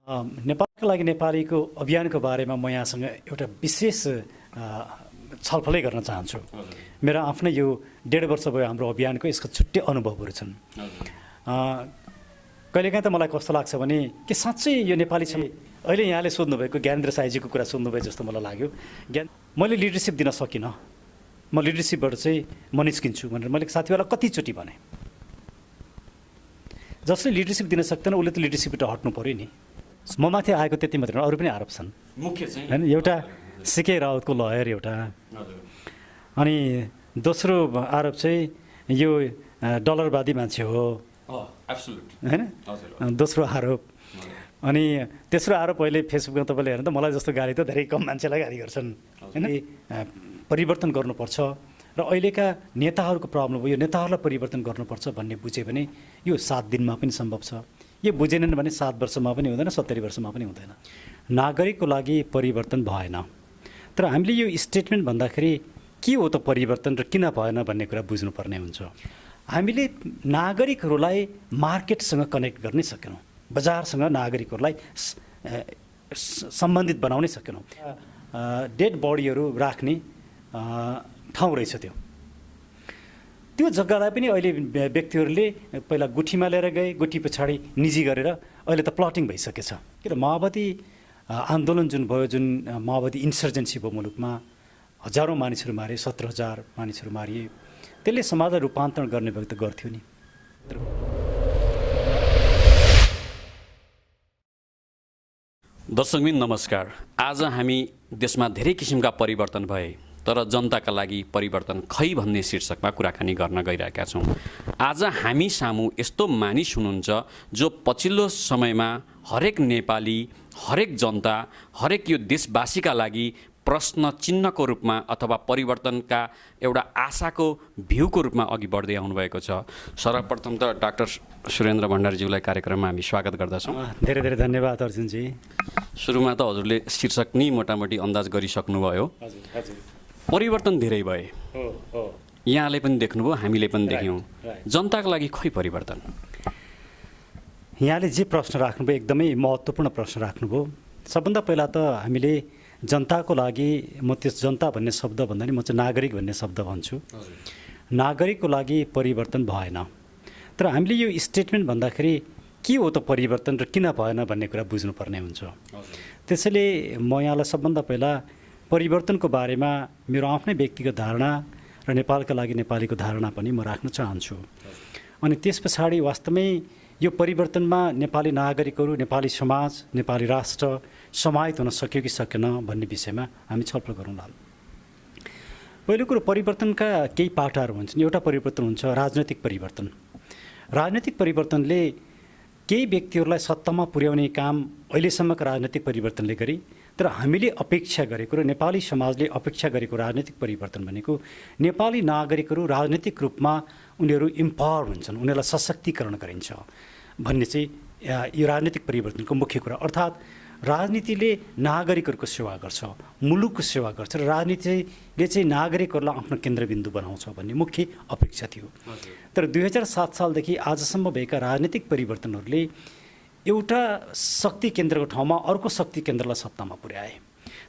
नेपालको लागि नेपालीको अभियानको बारेमा म यहाँसँग एउटा विशेष छलफलै गर्न चाहन्छु। मेरो आफ्नै यो 1.5 वर्ष भयो हाम्रो अभियानको, यसको छुट्टै अनुभवहरू छन्। कहिलेकाहीँ त मलाई कस्तो लाग्छ भने के साँच्चै यो नेपाली छ। अहिले यहाँले सोध्नुभएको ज्ञानेन्द्र साईजीको कुरा सोध्नुभयो जस्तो मलाई लाग्यो। मैले लिडरसिप दिन सकिनँ, म लिडरसिपबाट चाहिँ म निस्किन्छु भनेर मैले साथीहरूलाई कतिचोटि भने। जसले लिडरसिप दिन सक्दैन उसले त लिडरसिपबाट हट्नु पऱ्यो नि। म माथि आएको त्यति मात्र अरू पनि आरोप छन्। मुख्य चाहिँ होइन, एउटा सिके राउतको लयर एउटा, अनि दोस्रो आरोप चाहिँ यो डलरवादी मान्छे हो होइन, दोस्रो आरोप। अनि तेस्रो आरोप अहिले फेसबुकमा तपाईँले हेर्नु त मलाई जस्तो गाली त धेरै कम मान्छेलाई गाली गर्छन् होइन। परिवर्तन गर्नुपर्छ र अहिलेका नेताहरूको प्रब्लम हो, यो नेताहरूलाई परिवर्तन गर्नुपर्छ भन्ने बुझ्यो भने यो 7 दिनमा पनि सम्भव छ। यो बुझेनन् भने 7 वर्षमा पनि हुँदैन, 70 वर्षमा पनि हुँदैन। नागरिकको लागि परिवर्तन भएन, तर हामीले यो स्टेटमेन्ट भन्दाखेरि के हो त परिवर्तन र किन भएन भन्ने कुरा बुझ्नुपर्ने हुन्छ। हामीले नागरिकहरूलाई मार्केटसँग कनेक्ट गर्नै सकेनौँ, बजारसँग नागरिकहरूलाई सम्बन्धित बनाउनै सकेनौँ। डेड बडीहरू राख्ने ठाउँ रहेछ त्यो जग्गालाई पनि अहिले व्यक्तिहरूले पहिला गुठीमा लिएर गए, गुठी पछाडि निजी गरेर अहिले त प्लटिङ भइसकेछ। किन माओवादी आन्दोलन जुन भयो, जुन माओवादी इन्सर्जेन्सी भयो मुलुकमा, हजारौँ मानिसहरू मारे, 17,000 मानिसहरू मारिए, त्यसले समाजलाई रूपान्तरण गर्ने भएको त गर्थ्यो नि। दर्शकबिन नमस्कार। आज हामी देशमा धेरै किसिमका परिवर्तन भए तर जनताका लागि परिवर्तन खै भन्ने शीर्षकमा कुराकानी गर्न गइरहेका छौँ। आज हामी सामु यस्तो मानिस हुनुहुन्छ जो पछिल्लो समयमा हरेक नेपाली, हरेक जनता, हरेक यो देशवासीका लागि प्रश्न चिन्हको रूपमा अथवा परिवर्तनका एउटा आशाको भ्यूको रूपमा अघि बढ्दै आउनुभएको छ। सर्वप्रथम त डाक्टर सुरेन्द्र भण्डारीज्यूलाई कार्यक्रममा हामी स्वागत गर्दछौँ। धेरै धेरै धन्यवाद अर्जुनजी। सुरुमा त हजुरले शीर्षक नै मोटामोटी अन्दाज गरिसक्नुभयो। परिवर्तन धेरै भए, यहाँले पनि देख्नुभयो, हामीले पनि देख्यौँ। जनताको लागि खै परिवर्तन? यहाँले जे प्रश्न राख्नुभयो एकदमै महत्त्वपूर्ण प्रश्न राख्नुभयो। सबभन्दा पहिला त हामीले जनताको लागि, म त्यस जनता भन्ने शब्द भन्दा नि म चाहिँ नागरिक भन्ने शब्द भन्छु। नागरिकको लागि परिवर्तन भएन, तर हामीले यो स्टेटमेन्ट भन्दाखेरि के हो त परिवर्तन र किन भएन भन्ने कुरा बुझ्नुपर्ने हुन्छ। त्यसैले म यहाँलाई सबभन्दा पहिला परिवर्तनको बारेमा मेरो आफ्नै व्यक्तिगत धारणा र नेपालका लागि नेपालीको धारणा पनि म राख्न चाहन्छु। अनि त्यस पछाडि वास्तवमै यो परिवर्तनमा नेपाली नागरिकहरू, नेपाली समाज, नेपाली राष्ट्र समाहित हुन सक्यो कि सकेन भन्ने विषयमा हामी छलफल गरौँला। पहिलो कुरो, परिवर्तनका केही पाटाहरू हुन्छन्। एउटा परिवर्तन हुन्छ राजनैतिक परिवर्तन। राजनैतिक परिवर्तनले केही व्यक्तिहरूलाई सत्तामा पुर्याउने काम अहिलेसम्मका राजनैतिक परिवर्तनले गरे, तर हामीले अपेक्षा गरेको र नेपाली समाजले अपेक्षा गरेको राजनैतिक परिवर्तन भनेको नेपाली नागरिकहरू राजनैतिक रूपमा उनीहरू इम्पावर हुन्छन्, उनीहरूलाई सशक्तिकरण गरिन्छ भन्ने चाहिँ यो राजनैतिक परिवर्तनको मुख्य कुरा। अर्थात् राजनीतिले नागरिकहरूको सेवा गर्छ, मुलुकको सेवा गर्छ र राजनीतिले चाहिँ नागरिकहरूलाई आफ्नो केन्द्रबिन्दु बनाउँछ भन्ने मुख्य अपेक्षा थियो। तर 2007 सालदेखि आजसम्म भएका राजनीतिक परिवर्तनहरूले एउटा शक्ति केन्द्रको ठाउँमा अर्को शक्ति केन्द्रलाई सत्तामा पुर्याए,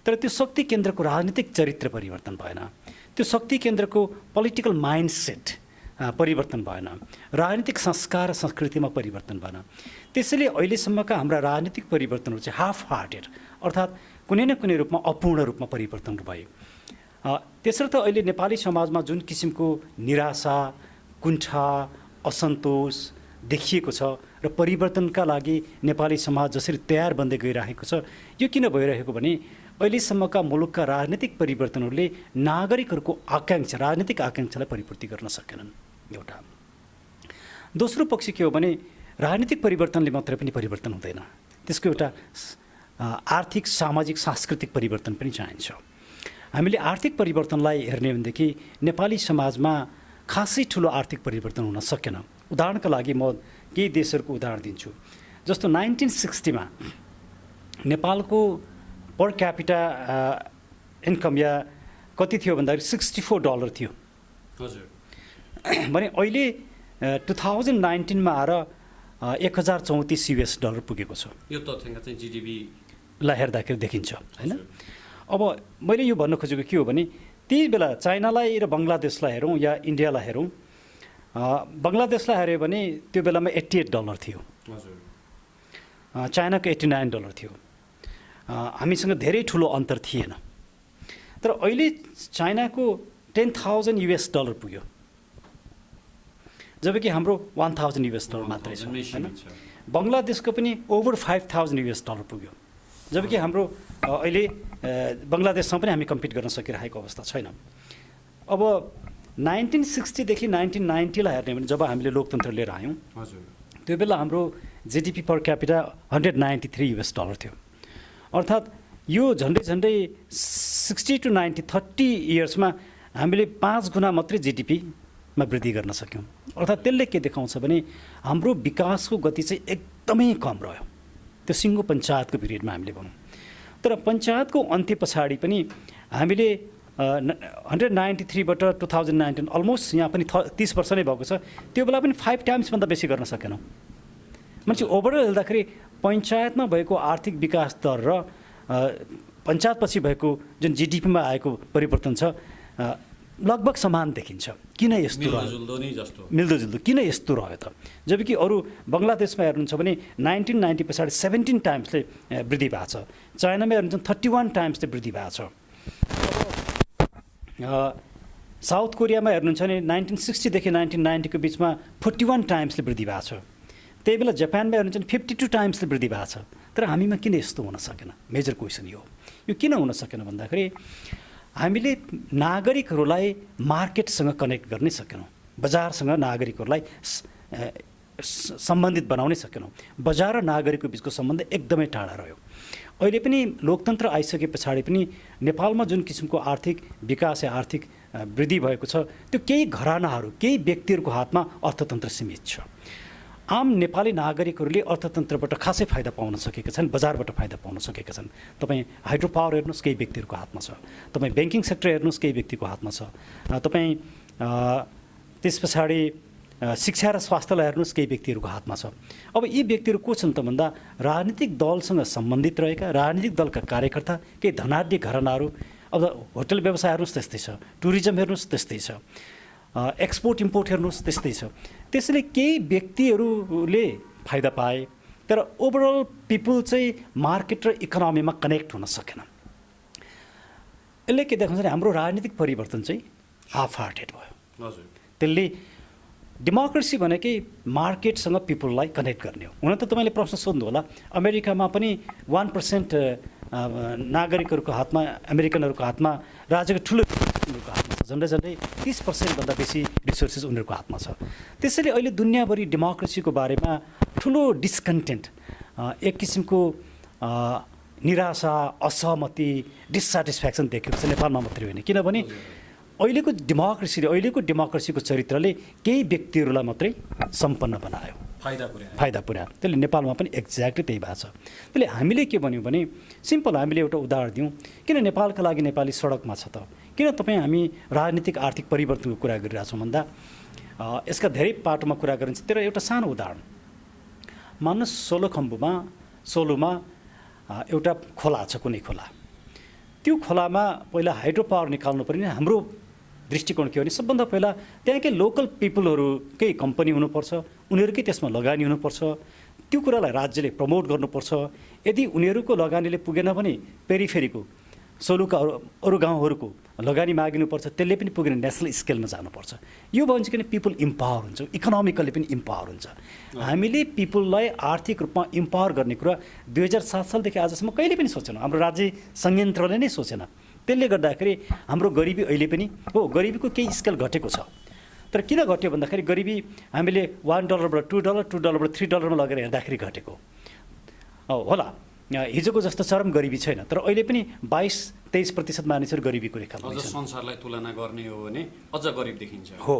तर त्यो शक्ति केन्द्रको राजनीतिक चरित्र परिवर्तन भएन, त्यो शक्ति केन्द्रको पोलिटिकल माइन्डसेट परिवर्तन भएन, राजनीतिक संस्कार संस्कृतिमा परिवर्तन भएन। त्यसैले अहिलेसम्मका हाम्रा राजनीतिक परिवर्तनहरू चाहिँ हाफ हार्टेड, अर्थात् कुनै न कुनै रूपमा अपूर्ण रूपमा परिवर्तन भए। त्यसर्थ अहिले नेपाली समाजमा जुन किसिमको निराशा, कुण्ठा, असन्तोष देखिएको छ र परिवर्तनका लागि नेपाली समाज जसरी तयार बन्दै गइरहेको छ, यो किन भइरहेको भने अहिलेसम्मका मुलुकका राजनीतिक परिवर्तनहरूले नागरिकहरूको आकाङ्क्षा, राजनीतिक आकाङ्क्षालाई परिपूर्ति गर्न सकेनन्। एउटा दोस्रो पक्ष के हो भने राजनीतिक परिवर्तनले मात्रै पनि परिवर्तन हुँदैन, त्यसको एउटा आर्थिक, सामाजिक, सांस्कृतिक परिवर्तन पनि चाहिन्छ। हामीले आर्थिक परिवर्तनलाई हेर्ने भनेदेखि नेपाली समाजमा खासै ठुलो आर्थिक परिवर्तन हुन सकेन। उदाहरणका लागि म केही देशहरूको उदाहरण दिन्छु। जस्तो 1960 नेपालको पर क्यापिटा इन्कम या कति थियो भन्दाखेरि $64 थियो। हजुर। भने अहिले 2019 आएर $1034 पुगेको छ। यो तथ्याङ्क चाहिँ जिडिपी लाई हेर्दाखेरि देखिन्छ होइन। अब मैले यो भन्न खोजेको के हो भने त्यही बेला चाइनालाई र बङ्गलादेशलाई हेरौँ या इन्डियालाई हेरौँ, बङ्गलादेशलाई हेऱ्यो भने त्यो बेलामा $88 थियो, चाइनाको $89 थियो। हामीसँग धेरै ठुलो अन्तर थिएन। तर अहिले चाइनाको $10,000 पुग्यो, जबकि हाम्रो $1,000 मात्रै छ होइन। बङ्गलादेशको पनि ओभर $5,000 पुग्यो, जबकि हाम्रो अहिले बङ्गलादेशसँग पनि हामी कम्पिट गर्न सकिरहेको अवस्था छैन। अब 1960 देखि 1990 लाई हेर्ने भने जब हामीले लोकतन्त्र लिएर आयौँ त्यो बेला हाम्रो जिडिपी पर क्यापिटा $193 थियो। अर्थात् यो झन्डै 60 to 90 30 इयर्समा हामीले 5 गुणा मात्रै जिडिपीमा वृद्धि गर्न सक्यौँ। अर्थात् त्यसले के देखाउँछ भने हाम्रो विकासको गति चाहिँ एकदमै कम रह्यो। त्यो सिङ्गो पञ्चायतको पिरियडमा हामीले भनौँ। तर पञ्चायतको अन्त्य पछाडि पनि हामीले 193 बाट 2019 अलमोस्ट यहाँ पनि 30 वर्ष नै भएको छ। त्यो बेला पनि 5 टाइम्सभन्दा बेसी गर्न सकेनौँ। मान्छे ओभरअल हेर्दाखेरि पञ्चायतमा भएको आर्थिक विकास दर र पञ्चायतपछि भएको जुन जिडिपीमा आएको परिवर्तन छ लगभग समान देखिन्छ। किन यस्तो रह्यो? मिल्दोजुल्दो किन यस्तो रह्यो त? जबकि अरू बङ्गलादेशमा हेर्नुहुन्छ भने 1990 पछाडि 17 टाइम्सले वृद्धि भएको छ, चाइनामा हेर्नुहुन्छ 31 टाइम्सले वृद्धि भएको छ। साउथ कोरियामा हेर्नुहुन्छ भने 1960 देखि 1990 को बिचमा 41 टाइम्सले वृद्धि भएको छ। त्यही बेला जापानमा हेर्नुहुन्छ भने 52 टाइम्सले वृद्धि भएको छ। तर हामीमा किन यस्तो हुन सकेन? मेजर क्वेसन यो किन हुन सकेन भन्दाखेरि हामीले नागरिकहरूलाई मार्केटसँग कनेक्ट गर्नै सकेनौँ, बजारसँग नागरिकहरूलाई सम्बन्धित बनाउनै सकेनौँ। बजार र नागरिकको बिचको सम्बन्ध एकदमै टाढा रह्यो। अहिले पनि लोकतन्त्र आइसके पछाडि पनि नेपालमा जुन किसिमको आर्थिक विकास या आर्थिक वृद्धि भएको छ त्यो केही घरानाहरू केही व्यक्तिहरूको हातमा अर्थतन्त्र सीमित छ। आम नेपाली नागरिकहरूले अर्थतन्त्रबाट खासै फाइदा पाउन सकेका छन्, बजारबाट फाइदा पाउन सकेका छन्। तपाईँ हाइड्रो पावर हेर्नुहोस् केही व्यक्तिहरूको हातमा छ, तपाईँ ब्याङ्किङ सेक्टर हेर्नुहोस् केही व्यक्तिको हातमा छ, तपाईँ त्यस पछाडि शिक्षा र स्वास्थ्यलाई हेर्नुहोस् केही व्यक्तिहरूको हातमा छ। अब यी व्यक्तिहरू को छन् त भन्दा राजनीतिक दलसँग सम्बन्धित रहेका राजनीतिक दलका कार्यकर्ता, केही धनाढ्य घरानाहरू। अब होटल व्यवसाय हेर्नुहोस् त्यस्तै छ, टुरिज्म हेर्नुहोस् त्यस्तै छ, एक्सपोर्ट इम्पोर्ट हेर्नुहोस् त्यस्तै छ। त्यसैले केही व्यक्तिहरूले फाइदा पाए तर ओभरअल पिपुल चाहिँ मार्केट र इकोनोमीमा कनेक्ट हुन सकेन। यसले के देखाउँछ भने हाम्रो राजनीतिक परिवर्तन चाहिँ हाफ हार्टेड भयो। त्यसले डेमोक्रेसी भनेकै मार्केटसँग पिपुललाई कनेक्ट गर्ने हो। हुन त तपाईँले प्रश्न सोध्नु होला, अमेरिकामा पनि 1% नागरिकहरूको हातमा, अमेरिकनहरूको हातमा राज्यको ठुलो उनीहरूको हातमा छ, झन्डै 30% भन्दा बेसी रिसोर्सेस उनीहरूको हातमा छ। त्यसैले अहिले दुनियाँभरि डेमोक्रेसीको बारेमा ठुलो डिस्कन्टेन्ट, एक किसिमको निराशा, असहमति, डिसस्याटिस्फ्याक्सन देखेको छ। नेपालमा मात्रै होइन, किनभने अहिलेको डेमोक्रेसीको चरित्रले केही व्यक्तिहरूलाई मात्रै सम्पन्न बनायो, फाइदा पुर्यायो। त्यसले नेपालमा पनि एक्ज्याक्टली त्यही भएको छ। त्यसले हामीले के भन्यौँ भने सिम्पल हामीले एउटा उदाहरण दियौँ, किन नेपालका लागि नेपाली सडकमा छ त? किन तपाईँ हामी राजनीतिक आर्थिक परिवर्तनको कुरा गरिरहेछौँ भन्दा यसका धेरै पाटोमा कुरा गरिन्छ। तर एउटा सानो उदाहरण मान्नुहोस्, सोलुमा एउटा खोला छ, कुनै खोला। त्यो खोलामा पहिला हाइड्रो पावर निकाल्नु पर्ने हाम्रो दृष्टिकोण के हो भने सबभन्दा पहिला त्यहाँकै लोकल पिपुलहरूकै कम्पनी हुनुपर्छ, उनीहरूकै त्यसमा लगानी हुनुपर्छ। त्यो कुरालाई राज्यले प्रमोट गर्नुपर्छ। यदि उनीहरूको लगानीले पुगेन भने पेरिफेरीको सोलुका अरू गाउँहरूको लगानी मागिनुपर्छ, त्यसले पनि पुगेन नेसनल स्केलमा जानुपर्छ। यो भयो भने पिपुल इम्पावर हुन्छ, इकोनोमिकली पनि इम्पावर हुन्छ। हामीले पिपुललाई आर्थिक रूपमा इम्पावर गर्ने कुरा 2007 सालदेखि आजसम्म कहिले पनि सोचेनौँ, हाम्रो राज्य संयन्त्रले नै सोचेन। त्यसले गर्दाखेरि हाम्रो गरिबी अहिले पनि गरिबीको केही स्केल घटेको छ। तर किन घट्यो भन्दाखेरि गरिबी हामीले $1 बाट $2, $2 बाट $3 लगेर हेर्दाखेरि घटेको होला। हिजोको जस्तो चरम गरिबी छैन, तर अहिले पनि 22-23% मानिसहरू गरिबीको रेखामा छन्। संसारलाई तुलना गर्ने हो भने अझ गरिब देखिन्छ। हो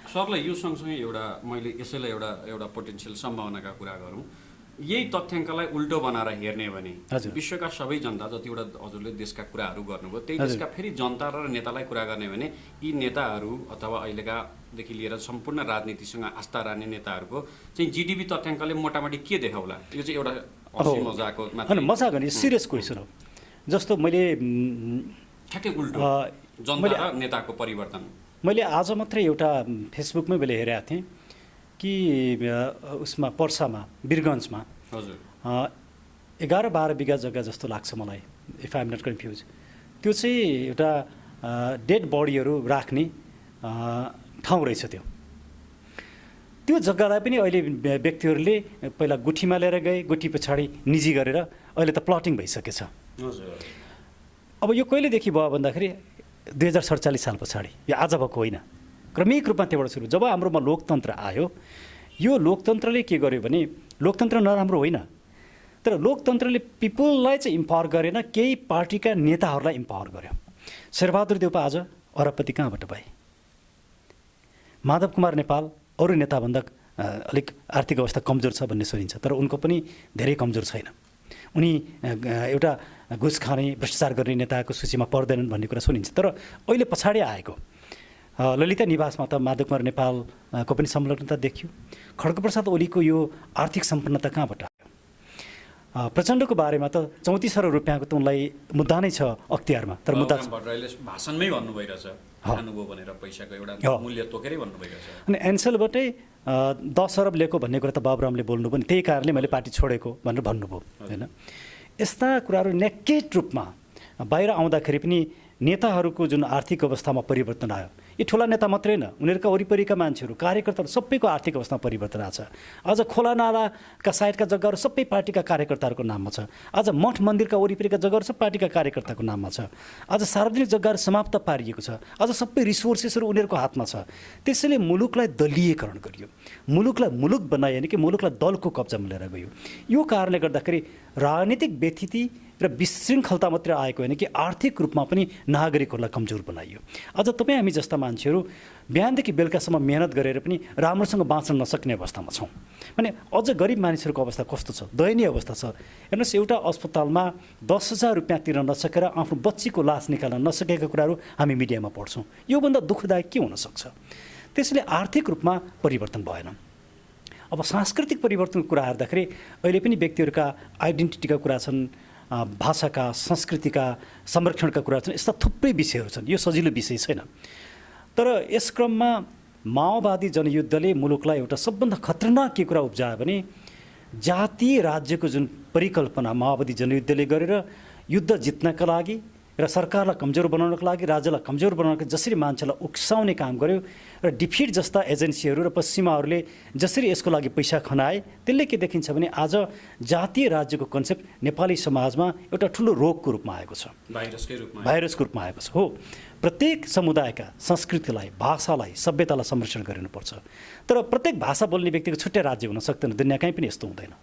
सरलाई यो सँगसँगै मैले यसैलाई एउटा पोटेन्सियल सम्भावनाका कुरा गरौँ। यही तथ्याङ्कलाई उल्टो बनाएर हेर्ने भने हजुर। विश्वका सबै जनता जतिवटा हजुरले देशका कुराहरू गर्नुभयो त्यही देशका फेरि जनता र नेतालाई कुरा गर्ने भने यी नेताहरू अथवा अहिलेकादेखि लिएर सम्पूर्ण राजनीतिसँग आस्था राख्ने नेताहरूको चाहिँ जिडिपी तथ्याङ्कले मोटामोटी के देखाउला? यो चाहिँ एउटा हँसी मजाको होइन मजाक गर्ने सिरियस क्वेसन हो। जस्तो मैले ठ्याक्कै उल्टो जनता र नेताको परिवर्तन। मैले आज मात्रै एउटा फेसबुकमै मैले हेरेको थिएँ कि उसमा पर्सामा वीरगन्जमा हजुर 11-12 बिघा जग्गा जस्तो लाग्छ मलाई, if I am not confuse. त्यो चाहिँ एउटा डेड बडीहरू राख्ने ठाउँ रहेछ। त्यो जग्गालाई पनि अहिले व्यक्तिहरूले पहिला गुठीमा लिएर गए, गुठी पछाडि निजी गरेर अहिले त प्लटिङ भइसकेछ। अब यो कहिलेदेखि भयो भन्दाखेरि 2047 साल पछाडि, यो आज भएको होइन, क्रमिक रूपमा त्यहाँबाट सुरु। जब हाम्रोमा लोकतन्त्र आयो, यो लोकतन्त्रले के गर्यो भने लोकतन्त्र नराम्रो होइन, तर लोकतन्त्रले पिपुललाई चाहिँ इम्पावर गरेन, केही पार्टीका नेताहरूलाई इम्पावर गर्यो। शेरबहादुर देउपा आज अरबपति कहाँबाट भए? माधव कुमार नेपाल अरू नेताभन्दा अलिक आर्थिक अवस्था कमजोर छ भन्ने सुनिन्छ, तर उनको पनि धेरै कमजोर छैन। उनी एउटा घुस खाने भ्रष्टाचार गर्ने नेताको सूचीमा पर्दैनन् भन्ने कुरा सुनिन्छ। तर अहिले पछाडि आएको ललिता निवासमा त माधव कुमार नेपालको पनि संलग्नता देखियो। खड्गप्रसाद ओलीको यो आर्थिक सम्पन्नता कहाँबाट आयो? प्रचण्डको बारेमा त 34 अरब रुपियाँको त उनलाई मुद्दा नै छ अख्तियारमा, तर मुद्दा भाषणमै भन्नु भइरहेछ खानुभयो भनेर पैसाको एउटा मूल्य तोकेरै भन्नु भइरहेछ। अनि एनसेलबाटै 10 अरब लिएको भन्ने कुरा त बाबुरामले बोल्नु पनि, त्यही कारणले मैले पार्टी छोडेको भनेर भन्नुभयो होइन। यस्ता कुराहरू नेकेट रूपमा बाहिर आउँदाखेरि पनि नेताहरूको जुन आर्थिक अवस्थामा परिवर्तन आयो, यी ठुला नेता मात्रै होइन, उनीहरूका वरिपरिका मान्छेहरू, कार्यकर्ताहरू सबैको आर्थिक अवस्थामा परिवर्तन आएको छ। आज खोला नालाका साइडका जग्गाहरू सबै पार्टीका कार्यकर्ताहरूको नाममा छ। आज मठ मन्दिरका वरिपरिका जग्गाहरू सब पार्टीका कार्यकर्ताको नाममा छ। आज सार्वजनिक जग्गाहरू समाप्त पारिएको छ। आज सबै रिसोर्सेसहरू उनीहरूको हातमा छ। त्यसैले मुलुकलाई दलीयकरण गरियो, मुलुकलाई मुलुक बनाइएन कि मुलुकलाई दलको कब्जामा लिएर गयो। यो कारणले गर्दाखेरि राजनीतिक व्यथिति र विशृङ्खलता मात्रै आएको होइन कि आर्थिक रूपमा पनि नागरिकहरूलाई कमजोर बनाइयो। आज तपाईँ हामी जस्ता मान्छेहरू बिहानदेखि बेलुकासम्म मेहनत गरेर पनि राम्रोसँग बाँच्न नसक्ने अवस्थामा छौँ भने अझ गरिब मानिसहरूको अवस्था कस्तो छ? दयनीय अवस्था छ। हेर्नुहोस्, एउटा अस्पतालमा 10,000 रुपियाँ तिर्न नसकेर आफ्नो बच्चीको लास निकाल्न नसकेका कुराहरू हामी मिडियामा पढ्छौँ। योभन्दा दुःखदायक के हुनसक्छ? त्यसैले आर्थिक रूपमा परिवर्तन भएन। अब सांस्कृतिक परिवर्तनको कुरा हेर्दाखेरि अहिले पनि व्यक्तिहरूका आइडेन्टिटीका कुरा छन्, भाषाका संस्कृतिका संरक्षणका कुरा छन्। यस्ता थुप्रै विषयहरू छन्। यो सजिलो विषय छैन। तर यस क्रममा माओवादी जनयुद्धले मुलुकलाई एउटा सबभन्दा खतरनाक के कुरा उब्जायो भने जातीय राज्यको जुन परिकल्पना माओवादी जनयुद्धले गरेर युद्ध जित्नका लागि र सरकारलाई कमजोर बनाउनको लागि, राज्यलाई कमजोर बनाउनको जसरी मान्छेलाई उक्साउने काम गर्यो र डिफिट जस्ता एजेन्सीहरू र पश्चिमाहरूले जसरी यसको लागि पैसा खनाए, त्यसले के देखिन्छ भने आज जातीय राज्यको कन्सेप्ट नेपाली समाजमा एउटा ठुलो रोगको रूपमा आएको छ, भाइरसको रूपमा आएको छ। हो, प्रत्येक समुदायका संस्कृतिलाई, भाषालाई, सभ्यतालाई संरक्षण गरिनुपर्छ। तर प्रत्येक भाषा बोल्ने व्यक्तिको छुट्टै राज्य हुन सक्दैन। दुनियाँ कहीँ पनि यस्तो हुँदैन।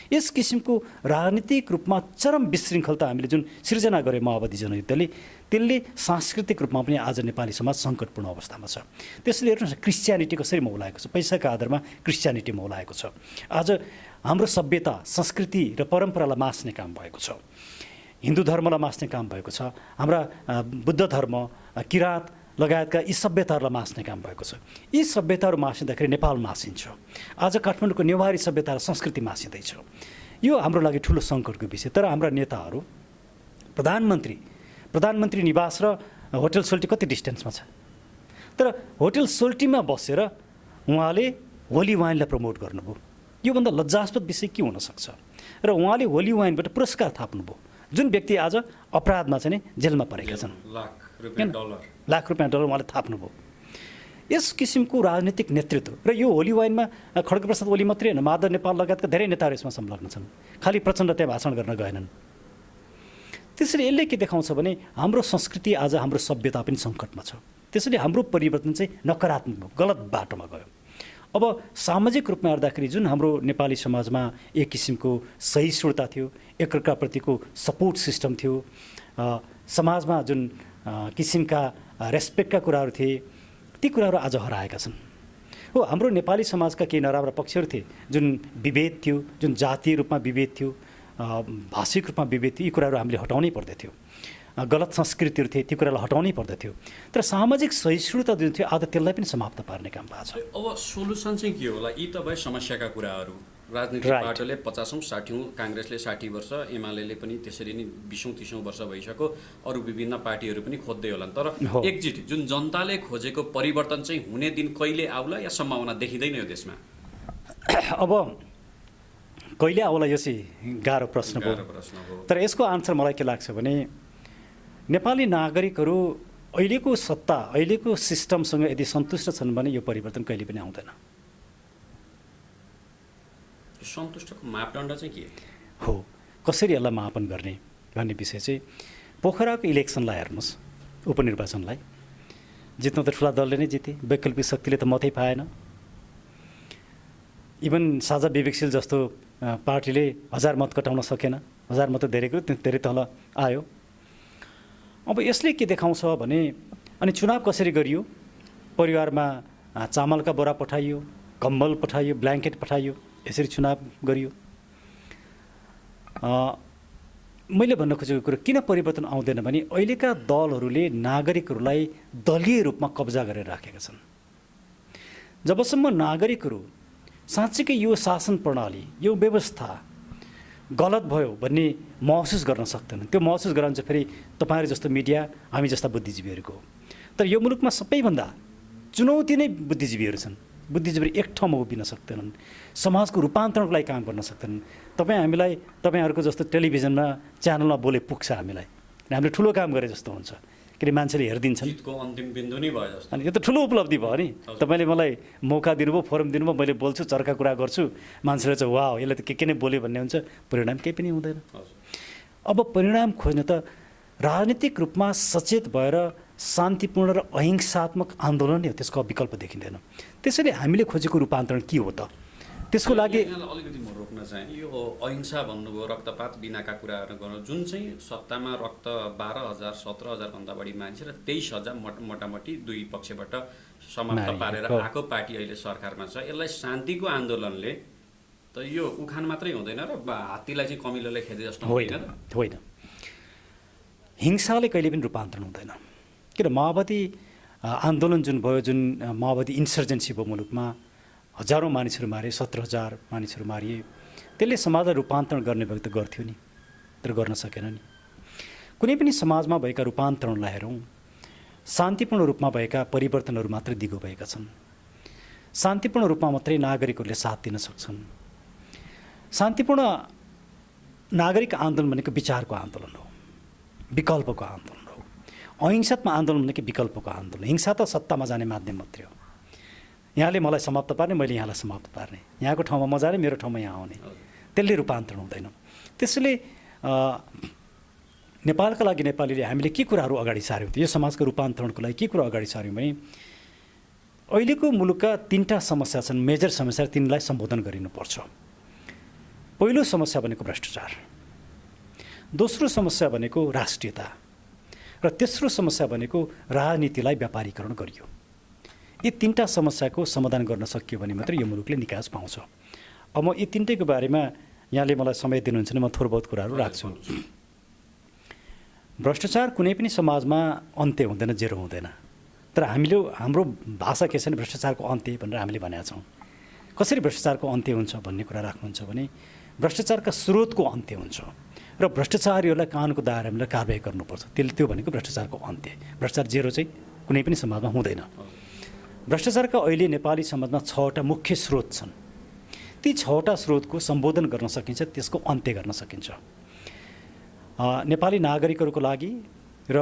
यस किसिमको राजनीतिक रूपमा चरम विशृङ्खलता हामीले जुन सिर्जना गर्यो माओवादी जनयुद्धले, त्यसले सांस्कृतिक रूपमा पनि आज नेपाली समाज सङ्कटपूर्ण अवस्थामा छ। त्यसले हेर्नुहोस्, क्रिस्चियनिटी कसरी मौलाएको छ? पैसाका आधारमा क्रिस्चियनिटी मौलाएको छ। आज हाम्रो सभ्यता, संस्कृति र परम्परालाई मास्ने काम भएको छ। हिन्दू धर्मलाई मास्ने काम भएको छ। हाम्रा बुद्ध धर्म, किराँत लगायतका यी सभ्यताहरूलाई मास्ने काम भएको छ। यी सभ्यताहरू मासिँदाखेरि नेपाल मासिन्छ। आज काठमाडौँको नेवारी सभ्यता र संस्कृति मासिँदैछ। यो हाम्रो लागि ठुलो सङ्कटको विषय। तर हाम्रा नेताहरू, प्रधानमन्त्री निवास र होटल सोल्टी कति डिस्टेन्समा छ? तर होटल सोल्टीमा बसेर उहाँले होली वाइनलाई प्रमोट गर्नुभयो। योभन्दा लज्जास्पद विषय के हुनसक्छ? र उहाँले होली वाइनबाट पुरस्कार थाप्नुभयो। जुन व्यक्ति आज अपराधमा चाहिँ जेलमा परेका छन्, लाख रुपियाँ डलर उहाँले थाप्नुभयो। यस किसिमको राजनीतिक नेतृत्व र यो होली वाइनमा खड्गप्रसाद ओली मात्रै होइन, माधव नेपाल लगायतका धेरै नेताहरू यसमा संलग्न छन्। खालि प्रचण्ड त्यहाँ भाषण गर्न गएनन्। त्यसैले यसले के देखाउँछ भने हाम्रो संस्कृति आज हाम्रो सभ्यता पनि सङ्कटमा छ। त्यसैले हाम्रो परिवर्तन चाहिँ नकारात्मक भयो, गलत बाटोमा गयो। अब सामाजिक रूपमा हेर्दाखेरि जुन हाम्रो नेपाली समाजमा एक किसिमको सहिष्णुता थियो, एकअर्काप्रतिको सपोर्ट सिस्टम थियो, समाजमा जुन किसिमका रेस्पेक्टका कुराहरू थिए, ती कुराहरू आज हराएका छन्। हो हाम्रो नेपाली समाजका केही नराम्रा पक्षहरू थिए, जुन विभेद थियो, जुन जातीय रूपमा विभेद थियो, भाषिक रूपमा विभेद थियो, यी कुराहरू हामीले हटाउनै पर्दथ्यो। गलत संस्कृतिहरू थिए, ती कुरालाई हटाउनै पर्दथ्यो। तर सामाजिक सहिष्णुता जुन थियो आज त्यसलाई पनि समाप्त पार्ने काम भएको छ। अब सोलुसन चाहिँ के होला? यी त भए समस्याका कुराहरू। राजनीतिक पार्टीले 50औं 60औं, काङ्ग्रेसले 60 वर्ष, एमाले पनि त्यसरी नै 20औं 30औं वर्ष भइसक्यो, अरू विभिन्न पार्टीहरू पनि खोज्दै होलान्। तर एकजिट जुन जनताले खोजेको परिवर्तन चाहिँ हुने दिन कहिले आउला या सम्भावना देखिँदैन यो देशमा? अब कहिले आउला यो चाहिँ गाह्रो प्रश्न हो। तर यसको आन्सर मलाई के लाग्छ भने नेपाली नागरिकहरू अहिलेको सत्ता, अहिलेको सिस्टमसँग यदि सन्तुष्ट छन् भने यो परिवर्तन कहिले पनि आउँदैन। सन्तुष्टको मापदण्ड चाहिँ के हो, कसरी यसलाई मापन गर्ने भन्ने विषय चाहिँ पोखराको इलेक्सनलाई हेर्नुहोस्, उपनिर्वाचनलाई जित्नु त ठुला दलले नै जिते, वैकल्पिक शक्तिले त मतै पाएन। इभन साझा विवेकशील जस्तो पार्टीले 1000 मत कटाउन सकेन, 1000 मत धेरै तल आयो। अब यसले के देखाउँछ भने अनि चुनाव कसरी गरियो? परिवारमा चामलका बोरा पठाइयो, कम्बल पठाइयो, ब्ल्याङ्केट पठाइयो, यसरी चुनाव गरियो। मैले भन्न खोजेको कुरो किन परिवर्तन आउँदैन भने अहिलेका दलहरूले नागरिकहरूलाई दलीय रूपमा कब्जा गरेर राखेका छन्। जबसम्म नागरिकहरू साँच्चीकै यो शासन प्रणाली, यो व्यवस्था गलत भयो भन्ने महसुस गर्न सक्दैनन्। त्यो महसुस गराउन चाहिँ फेरि तपाईँहरू जस्तो मिडिया, हामी जस्ता बुद्धिजीवीहरूको हो। तर यो मुलुकमा सबैभन्दा चुनौती नै बुद्धिजीवीहरू छन्। बुद्धिजीवी एक ठाउँमा उभिन सक्दैनन्, समाजको रूपान्तरणको लागि काम गर्न सक्दैनन्। तपाईँहरूको जस्तो टेलिभिजनमा च्यानलमा बोले पुग्छ हामीलाई, हामीले ठुलो काम गरे जस्तो हुन्छ, किन मान्छेले हेरिदिन्छन्। अन्तिम बिन्दु नै भयो जस्तो। अनि यो त ठुलो उपलब्धि भयो नि। तपाईँले मलाई मौका दिनुभयो, फोरम दिनुभयो, मैले बोल्छु, चर्का कुरा गर्छु, मान्छेले चाहिँ वाह यसले त के नै बोल्यो भन्ने हुन्छ, परिणाम केही पनि हुँदैन। अब परिणाम खोज्न त राजनीतिक रूपमा सचेत भएर शान्तिपूर्ण र अहिंसात्मक आन्दोलन नै हो, त्यसको विकल्प देखिँदैन। त्यसैले हामीले खोजेको रूपान्तरण के हो त? त्यसको लागि अलिकति म रोक्न चाहे, यो अहिंसा भन्नुभयो, रक्तपात बिनाका कुराहरू गर्नु, जुन चाहिँ सत्तामा रक्त 12,000 17,000 भन्दा बढी मान्छे र 23,000 मोटामोटी दुई पक्षबाट समाप्त पारेर आएको पार्टी अहिले सरकारमा छ। यसलाई शान्तिको आन्दोलनले त यो उखान मात्रै हुँदैन र हात्तीलाई चाहिँ कमिलोले खेदे जस्तो होइन। हिंसाले कहिले पनि रूपान्तरण हुँदैन। किन माओवादी आन्दोलन जुन भयो, जुन माओवादी इन्सर्जेन्सी भयो मुलुकमा, हजारौँ मानिसहरू मारे, 17,000 मानिसहरू मारिए, त्यसले समाजलाई रूपान्तरण गर्ने भएको त गर्थ्यो नि, तर गर्न सकेन नि। कुनै पनि समाजमा भएका रूपान्तरणलाई हेरौँ, शान्तिपूर्ण रूपमा भएका परिवर्तनहरू मात्रै दिगो भएका छन्। शान्तिपूर्ण रूपमा मात्रै नागरिकहरूले साथ दिन सक्छन्। शान्तिपूर्ण नागरिक आन्दोलन भनेको विचारको आन्दोलन हो, विकल्पको आन्दोलन हो। अहिंसात्मक आन्दोलन भनेको विकल्पको आन्दोलन। हिंसा त सत्तामा जाने माध्यम मात्रै हो। यहाँले मलाई समाप्त पार्ने, मैले यहाँलाई समाप्त पार्ने, यहाँको ठाउँमा म जाने, मेरो ठाउँमा यहाँ आउने, त्यसले रूपान्तरण हुँदैन। त्यसैले नेपालका लागि नेपालीले हामीले के कुराहरू अगाडि सार्यौँ त? यो समाजको रूपान्तरणको लागि के कुरा अगाडि सार्यौँ भने अहिलेको मुलुकका 3टा समस्या छन्, मेजर समस्या, तिनलाई सम्बोधन गरिनुपर्छ। पहिलो समस्या भनेको भ्रष्टाचार, दोस्रो समस्या भनेको राष्ट्रियता, र तेस्रो समस्या भनेको राजनीतिलाई व्यापारीकरण गरियो। यी 3टा समस्याको समाधान गर्न सकियो भने मात्रै यो मुलुकले निकास पाउँछ। अब म यी 3टैको बारेमा यहाँले मलाई समय दिनुहुन्छ भने म थोर बहुत कुराहरू राख्छु। भ्रष्टाचार कुनै पनि समाजमा अन्त्य हुँदैन, जेरो हुँदैन। तर हाम्रो भाषा के छ भने भ्रष्टाचारको अन्त्य भनेर हामीले भनेका छौँ। कसरी भ्रष्टाचारको अन्त्य हुन्छ भन्ने कुरा राख्नुहुन्छ भने भ्रष्टाचारका स्रोतको अन्त्य हुन्छ र भ्रष्टाचारीहरूलाई कानुनको दायरामा कारबाही गर्नुपर्छ। त्यो भनेको भ्रष्टाचारको अन्त्य। भ्रष्टाचार जेरो चाहिँ कुनै पनि समाजमा हुँदैन। भ्रष्टाचारका अहिले नेपाली समाजमा 6वटा मुख्य स्रोत छन्। ती 6वटा स्रोतको सम्बोधन गर्न सकिन्छ, त्यसको अन्त्य गर्न सकिन्छ। नेपाली नागरिकहरूको लागि र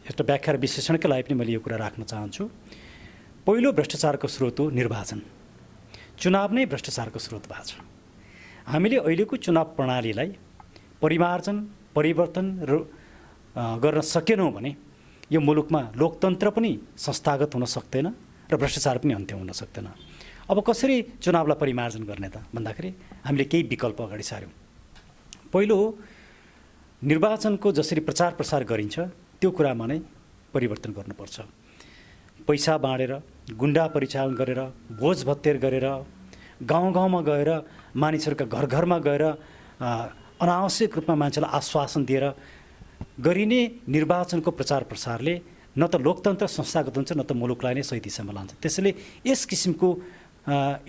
एउटा व्याख्या र विश्लेषणकै लागि पनि मैले यो कुरा राख्न चाहन्छु। पहिलो भ्रष्टाचारको स्रोत हो निर्वाचन। चुनाव नै भ्रष्टाचारको स्रोत भएको छ। हामीले अहिलेको चुनाव प्रणालीलाई परिमार्जन, परिवर्तन गर्न सकेनौँ भने यो मुलुकमा लोकतन्त्र पनि संस्थागत हुन सक्दैन र भ्रष्टाचार पनि अन्त्य हुन सक्दैन। अब कसरी चुनावलाई परिमार्जन गर्ने त भन्दाखेरि हामीले केही विकल्प अगाडि सार्यौँ। पहिलो हो निर्वाचनको जसरी प्रचार प्रसार गरिन्छ त्यो कुरामा नै परिवर्तन गर्नुपर्छ। पैसा बाँडेर, गुन्डा परिचालन गरेर, भोज भत्तेर गरेर, गाउँ गाउँमा गएर मानिसहरूका घर घरमा गएर अनावश्यक रूपमा मान्छेलाई आश्वासन दिएर गरिने निर्वाचनको प्रचार प्रसारले न त लोकतन्त्र संस्थागत हुन्छ न त मुलुकलाई नै सही दिशामा लान्छ। त्यसैले यस किसिमको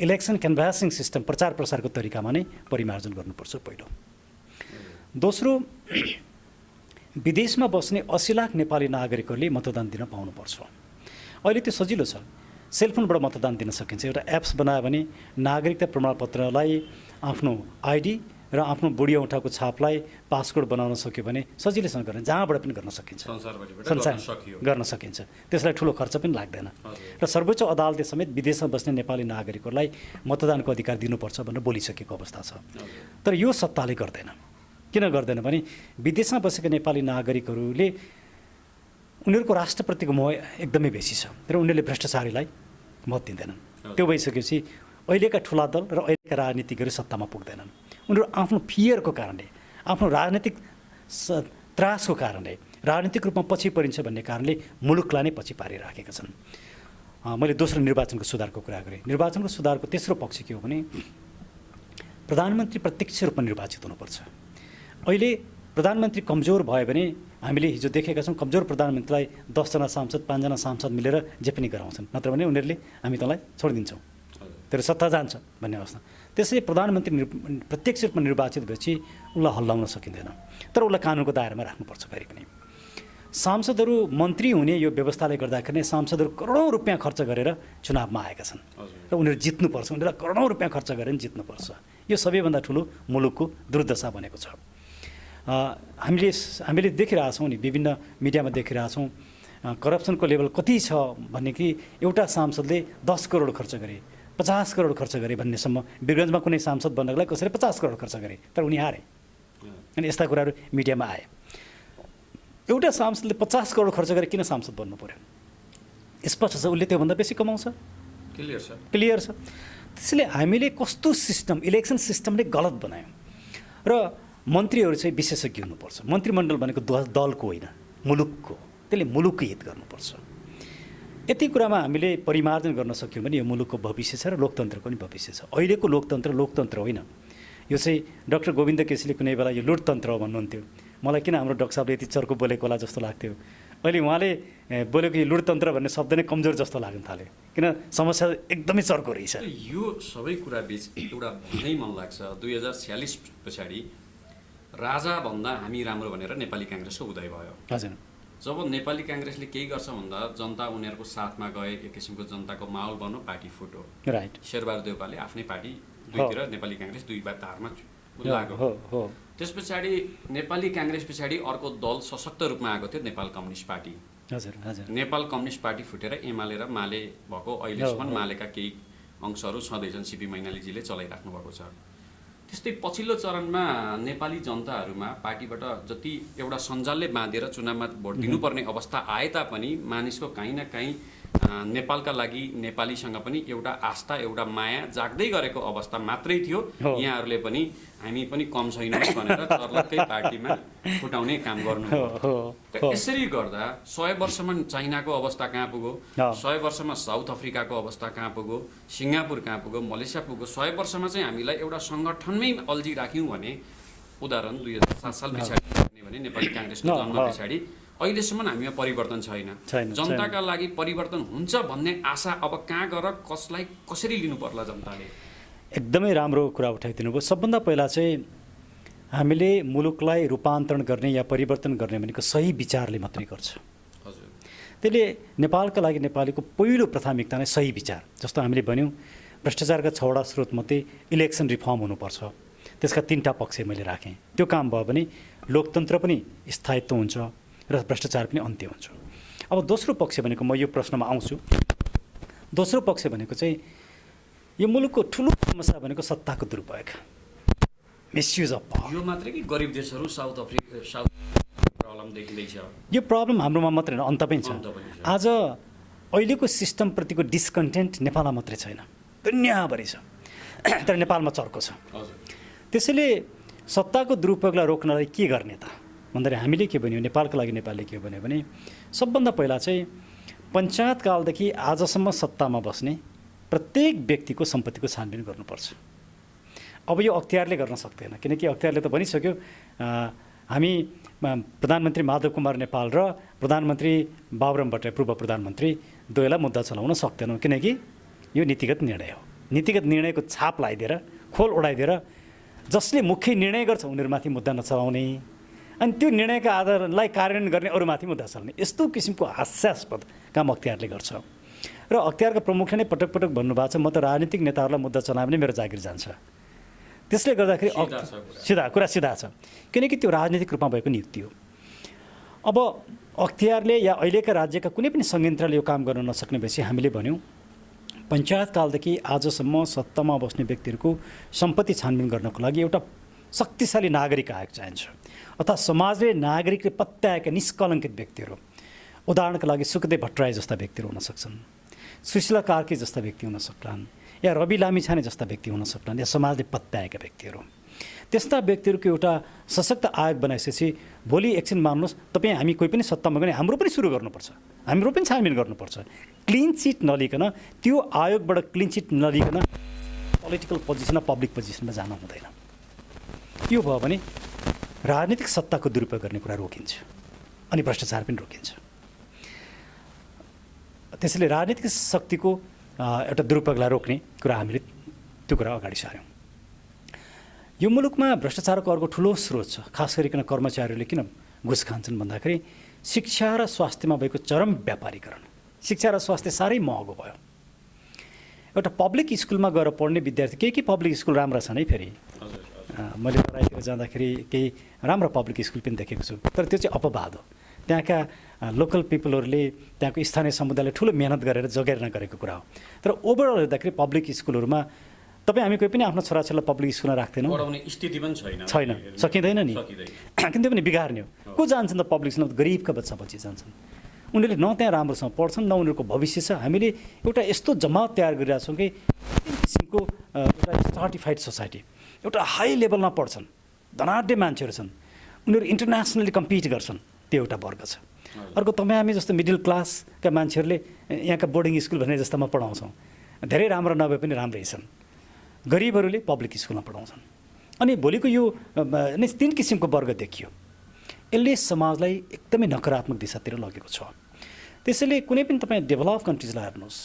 इलेक्सन क्यानभासिङ सिस्टम प्रचार प्रसारको तरिकामा नै परिमार्जन गर्नुपर्छ पहिलो। दोस्रो, विदेशमा बस्ने 80 लाख नेपाली नागरिकहरूले मतदान दिन पाउनुपर्छ। अहिले त्यो सजिलो छ, सेलफोनबाट मतदान दिन सकिन्छ। एउटा एप्स बनायो भने नागरिकता प्रमाणपत्रलाई आफ्नो आइडी र आफ्नो बुढी औँठाको छापलाई पासकोड बनाउन सक्यो भने सजिलैसँग गर्न जहाँबाट पनि गर्न सकिन्छ, गर्न सकिन्छ। त्यसलाई ठुलो खर्च पनि लाग्दैन। र सर्वोच्च अदालतले समेत विदेशमा बस्ने नेपाली नागरिकहरूलाई मतदानको अधिकार दिनुपर्छ भनेर बोलिसकेको अवस्था छ। तर यो सत्ताले गर्दैन। किन गर्दैन भने विदेशमा बसेका नेपाली नागरिकहरूले उनीहरूको राष्ट्रप्रतिको मोह एकदमै बेसी छ र उनीहरूले भ्रष्टाचारीलाई मत दिँदैनन्। त्यो भइसकेपछि अहिलेका ठुला दल र अहिलेका राजनीतिकहरू सत्तामा पुग्दैनन्। उनीहरू आफ्नो फियरको कारणले, आफ्नो राजनीतिक त्रासको कारणले, राजनीतिक रूपमा पछि परिन्छ भन्ने कारणले मुलुकलाई नै पछि पारिराखेका छन्। मैले दोस्रो निर्वाचनको सुधारको कुरा गरेँ। निर्वाचनको सुधारको तेस्रो पक्ष के हो भने प्रधानमन्त्री प्रत्यक्ष रूपमा निर्वाचित हुनुपर्छ। अहिले प्रधानमन्त्री कमजोर भयो भने हामीले हिजो देखेका छौँ, कमजोर प्रधानमन्त्रीलाई 10 जना सांसद 5 जना सांसद मिलेर जे पनि गराउँछन्, नत्र भने उनीहरूले हामी तँलाई छोडिदिन्छौँ, तेरो सत्ता जान्छ भन्ने अवस्था। त्यसैले प्रधानमन्त्री प्रत्यक्ष रूपमा निर्वाचित भएपछि उसलाई हल्लाउन सकिँदैन, तर उसलाई कानुनको दायरामा राख्नुपर्छ। फेरि पनि सांसदहरू मन्त्री हुने यो व्यवस्थाले गर्दाखेरि नै सांसदहरू करोडौँ रुपियाँ खर्च गरेर चुनावमा आएका छन् र उनीहरू जित्नुपर्छ। उनीहरूलाई करोडौँ रुपियाँ खर्च गरेर जित्नुपर्छ। यो सबैभन्दा ठुलो मुलुकको दुर्दशा बनेको छ। हामीले देखिरहेछौँ नि, विभिन्न मिडियामा देखिरहेछौँ करप्सनको लेभल कति छ भन्ने कि एउटा सांसदले 10 करोड खर्च गरे, 50 करोड खर्च गरे भन्नेसम्म। वीरगन्जमा कुनै सांसद बन्नलाई कसैले 50 करोड खर्च गरे, तर उनी हारे। अनि यस्ता कुराहरू मिडियामा आए। एउटा सांसदले 50 करोड खर्च गरे किन सांसद बन्नु पर्यो? स्पष्ट छ, उसले त्योभन्दा बेसी कमाउँछ। क्लियर छ। त्यसैले हामीले कस्तो सिस्टम, इलेक्सन सिस्टमले गलत बनायौँ र मन्त्रीहरू चाहिँ विशेषज्ञ हुनुपर्छ। मन्त्रीमण्डल भनेको दलको होइन, मुलुकको। त्यसले मुलुकको हित गर्नुपर्छ। यति कुरामा हामीले परिमार्जन गर्न सक्यौँ भने यो मुलुकको भविष्य छ र लोकतन्त्रको पनि भविष्य छ। अहिलेको लोकतन्त्र होइन, यो चाहिँ डाक्टर गोविन्द केसीले कुनै बेला यो लुटतन्त्र हो भन्नुहुन्थ्यो। मलाई किन हाम्रो डाक्टर साहबले यति चर्को बोलेको होला जस्तो लाग्थ्यो। अहिले उहाँले बोलेको यो लुटतन्त्र भन्ने शब्द नै कमजोर जस्तो लाग्न थाल्यो, किन समस्या एकदमै चर्को रहेछ। यो सबै कुरा बिच एउटा भन्नै मन लाग्छ, 2046 पछाडि राजाभन्दा हामी राम्रो भनेर नेपाली काङ्ग्रेसको उदय भयो। हजुर। जब नेपाली काङ्ग्रेसले केही गर्छ भन्दा जनता उनीहरूको साथमा गए, एक किसिमको जनताको माहौल बन्यो, पार्टी फुट्यो। राइट। शेरबहादुर देउपाले आफ्नै पार्टी दुईतिर, नेपाली काङ्ग्रेस दुई धारमा लाग्यो। त्यस पछाडि नेपाली काङ्ग्रेस पछाडि अर्को दल सशक्त रूपमा आएको थियो, नेपाल कम्युनिस्ट पार्टी। हजुर हजुर। नेपाल कम्युनिस्ट पार्टी फुटेर एमाले र माले भएको अहिलेसम्म मालेका केही अंशहरू छँदैछन्, सिपी मैनालीजीले चलाइराख्नु भएको छ। त्यस्तै पछिल्लो चरणमा नेपाली जनताहरूमा पार्टीबाट जति एउटा सञ्जालले बाँधेर चुनावमा भोट दिनुपर्ने अवस्था आए तापनि मानिसको काहीँ न काहीँ नेपालका लागि नेपालीसँग पनि एउटा आस्था, एउटा माया जाग्दै गरेको अवस्था मात्रै थियो। यहाँहरूले पनि हामी पनि कम छैनौँ भनेर चर्लक्कै पार्टीमा फुटाउने काम गर्नु। यसरी गर्दा 100 वर्षमा चाइनाको अवस्था कहाँ पुग्यो, 100 वर्षमा साउथ अफ्रिकाको अवस्था कहाँ पुग्यो, सिङ्गापुर कहाँ पुग्यो, मलेसिया पुग्यो। 100 वर्षमा चाहिँ हामीलाई एउटा सङ्गठनमै अल्झिराख्यौँ भने, उदाहरण 2007 साल पछाडि भने नेपाली काङ्ग्रेसको जन्म पछाडि अहिलेसम्म हामीमा परिवर्तन छैन। जनताका लागि परिवर्तन हुन्छ भन्ने आशा अब कहाँ गएर कसरी लिनु पर्ला जनताले? एकदमै राम्रो कुरा उठाइदिनु भयो। सबभन्दा पहिला चाहिँ हामीले मुलुकलाई रूपान्तरण गर्ने या परिवर्तन गर्ने भनेको सही विचारले मात्रै गर्छ। हजुर। त्यसले नेपालका लागि नेपालीको पहिलो प्राथमिकता नै सही विचार। जस्तो हामीले भन्यौँ, भ्रष्टाचारका 6वटा स्रोतमध्ये इलेक्सन रिफर्म हुनुपर्छ। त्यसका 3टा पक्ष मैले राखेँ। त्यो काम भयो भने लोकतन्त्र पनि स्थायित्व हुन्छ र भ्रष्टाचार पनि अन्त्य हुन्छ। अब दोस्रो पक्ष भनेको, म यो प्रश्नमा आउँछु, दोस्रो पक्ष भनेको चाहिँ यो मुलुकको ठुलो समस्या भनेको सत्ताको दुरुपयोग, मिसयुज अफ पावर। यो मात्रै कि गरिब देशहरू साउथ प्रब्लम देखिँदैछ? यो प्रब्लम हाम्रोमा मात्रै होइन, अन्त पनि छ। आज अहिलेको सिस्टमप्रतिको डिस्कन्टेन्ट नेपालमा मात्रै छैन, दुनियाँभरि छ, तर नेपालमा चर्को छ। त्यसैले सत्ताको दुरुपयोगलाई रोक्नलाई के गर्ने त भन्दाखेरि हामीले के भन्यो, नेपालको लागि नेपालले के भन्यो भने सबभन्दा पहिला चाहिँ पञ्चायतकालदेखि आजसम्म सत्तामा बस्ने प्रत्येक व्यक्तिको सम्पत्तिको छानबिन गर्नुपर्छ। अब यो अख्तियारले गर्न सक्दैन, किनकि अख्तियारले त भनिसक्यो हामी प्रधानमन्त्री माधव कुमार नेपाल र प्रधानमन्त्री बाबुराम भट्टराई पूर्व प्रधानमन्त्री दुवैलाई मुद्दा चलाउन सक्दैनौँ, किनकि यो नीतिगत निर्णय हो। नीतिगत निर्णयको छाप लगाइदिएर खोल उडाइदिएर जसले मुख्य निर्णय गर्छ उनीहरूमाथि मुद्दा नचलाउने अनि त्यो निर्णयका आधारलाई कार्यान्वयन गर्ने अरूमाथि मुद्दा चलाउने, यस्तो किसिमको हास्यास्पद काम अख्तियारले गर्छ। र अख्तियारका प्रमुखले नै पटक पटक भन्नुभएको छ म त राजनीतिक नेताहरूलाई मुद्दा चलायो भने मेरो जागिर जान्छ। त्यसले गर्दाखेरि सिधा छ, किनकि त्यो राजनीतिक रूपमा भएको नियुक्ति हो। अब अख्तियारले या अहिलेका राज्यका कुनै पनि संयन्त्रले यो काम गर्न नसक्ने भएपछि हामीले भन्यौँ पञ्चायतकालदेखि आजसम्म सत्तामा बस्ने व्यक्तिहरूको सम्पत्ति छानबिन गर्नको लागि एउटा शक्तिशाली नागरिक आयोग चाहिन्छ, अर्थात् समाजले नागरिकले पत्याएका निष्कलङ्कित व्यक्तिहरू। उदाहरणका लागि सुखदेव भट्टराई जस्ता व्यक्तिहरू हुन सक्छन्, सुशीला कार्की जस्ता व्यक्ति हुन सक्लान्, या रवि लामिछाने जस्ता व्यक्ति हुन सक्लान्, या समाजले पत्याएका व्यक्तिहरू। त्यस्ता व्यक्तिहरूको एउटा सशक्त आयोग बनाइसकेपछि भोलि एकछिन मान्नुहोस् तपाईँ हामी कोही पनि सत्तामा गयो भने हाम्रो पनि सुरु गर्नुपर्छ, हाम्रो पनि छानबिन गर्नुपर्छ। क्लिन चिट नलिकन, त्यो आयोगबाट क्लिन चिट नलिकन पोलिटिकल पोजिसन र पब्लिक पोजिसनमा जान हुँदैन। यो भयो भने राजनीतिक सत्ताको दुरुपयोग गर्ने कुरा रोकिन्छ अनि भ्रष्टाचार पनि रोकिन्छ। त्यसैले राजनीतिक शक्तिको एउटा दुरुपयोगलाई रोक्ने कुरा हामीले त्यो कुरा अगाडि सार्यौँ। यो मुलुकमा भ्रष्टाचारको अर्को ठुलो स्रोत छ, खास गरिकन कर्मचारीहरूले किन घुस खान्छन् भन्दाखेरि शिक्षा र स्वास्थ्यमा भएको चरम व्यापारीकरण। शिक्षा र स्वास्थ्य साह्रै महँगो भयो। एउटा पब्लिक स्कुलमा गएर पढ्ने विद्यार्थी केही पब्लिक स्कुल राम्रा छन् है, फेरि मैले तराईतिर जाँदाखेरि केही राम्रो पब्लिक स्कुल पनि देखेको छु, तर त्यो चाहिँ अपवाद हो। त्यहाँका लोकल पिपलहरूले त्यहाँको स्थानीय समुदायले ठुलो मेहनत गरेर जोगाएर गरेको कुरा हो। तर ओभरअल हेर्दाखेरि पब्लिक स्कुलहरूमा तपाईँ हामी कोही पनि आफ्नो छोराछोरीलाई पब्लिक स्कुलमा राख्दैनौँ, पढाउने स्थिति पनि छैन, सकिँदैन नि, किन त्यो पनि बिगार्ने हो। को जान्छन् त पब्लिक स्कुलमा? गरिबका बच्ची जान्छन्, उनीहरूले न त्यहाँ राम्रोसँग पढ्छन् न उनीहरूको भविष्य छ। हामीले एउटा यस्तो जमात तयार गरिरहेको छौँ कि किसिमको एउटा सर्टिफाइड सोसाइटी, एउटा हाई लेभलमा पढ्छन्, धनाढ्य मान्छेहरू छन्, उनीहरू इन्टरनेसनली कम्पिट गर्छन्, त्यो एउटा वर्ग छ। अर्को तपाईँ हामी जस्तो मिडल क्लासका मान्छेहरूले यहाँका बोर्डिङ स्कुल भन्ने जस्तामा पढाउँछौँ, धेरै राम्रो नभए पनि राम्रै छन्। गरिबहरूले पब्लिक स्कुलमा पढाउँछन्। अनि भोलिको यो तीन किसिमको वर्ग देखियो, यसले समाजलाई एकदमै नकारात्मक दिशातिर लगेको छ। त्यसैले कुनै पनि तपाईँ डेभलप कन्ट्रिजलाई हेर्नुहोस्,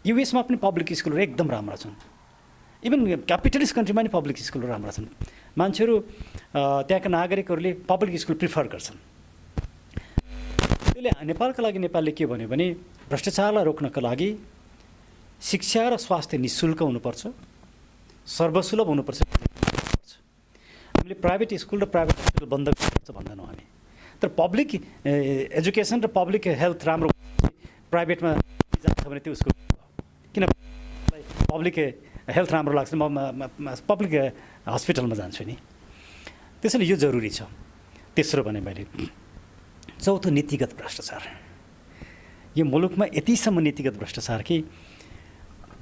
युएसमा पनि पब्लिक स्कुलहरू एकदम राम्रा छन्, इभन क्यापिटलिस्ट कन्ट्रीमा पनि पब्लिक स्कुलहरू राम्रा छन्। मान्छेहरू त्यहाँका नागरिकहरूले पब्लिक स्कुल प्रिफर गर्छन्। त्यसले नेपालका लागि नेपालले के भन्यो भने भ्रष्टाचारलाई रोक्नका लागि शिक्षा र स्वास्थ्य निःशुल्क हुनुपर्छ, सर्वसुलभ हुनुपर्छ। हामीले प्राइभेट स्कुल र प्राइभेट हस्पिटल बन्द गर्नुपर्छ भन्दैनौँ हामी, तर पब्लिक एजुकेसन र पब्लिक हेल्थ राम्रो प्राइभेटमा जान्छ भने त्यो उसको किन पब्लिक हेल्थ राम्रो लाग्छ म पब्लिक हस्पिटलमा जान्छु नि। त्यसैले यो जरुरी छ। तेस्रो भने मैले चौथो नीतिगत भ्रष्टाचार। यो मुलुकमा यतिसम्म नीतिगत भ्रष्टाचार कि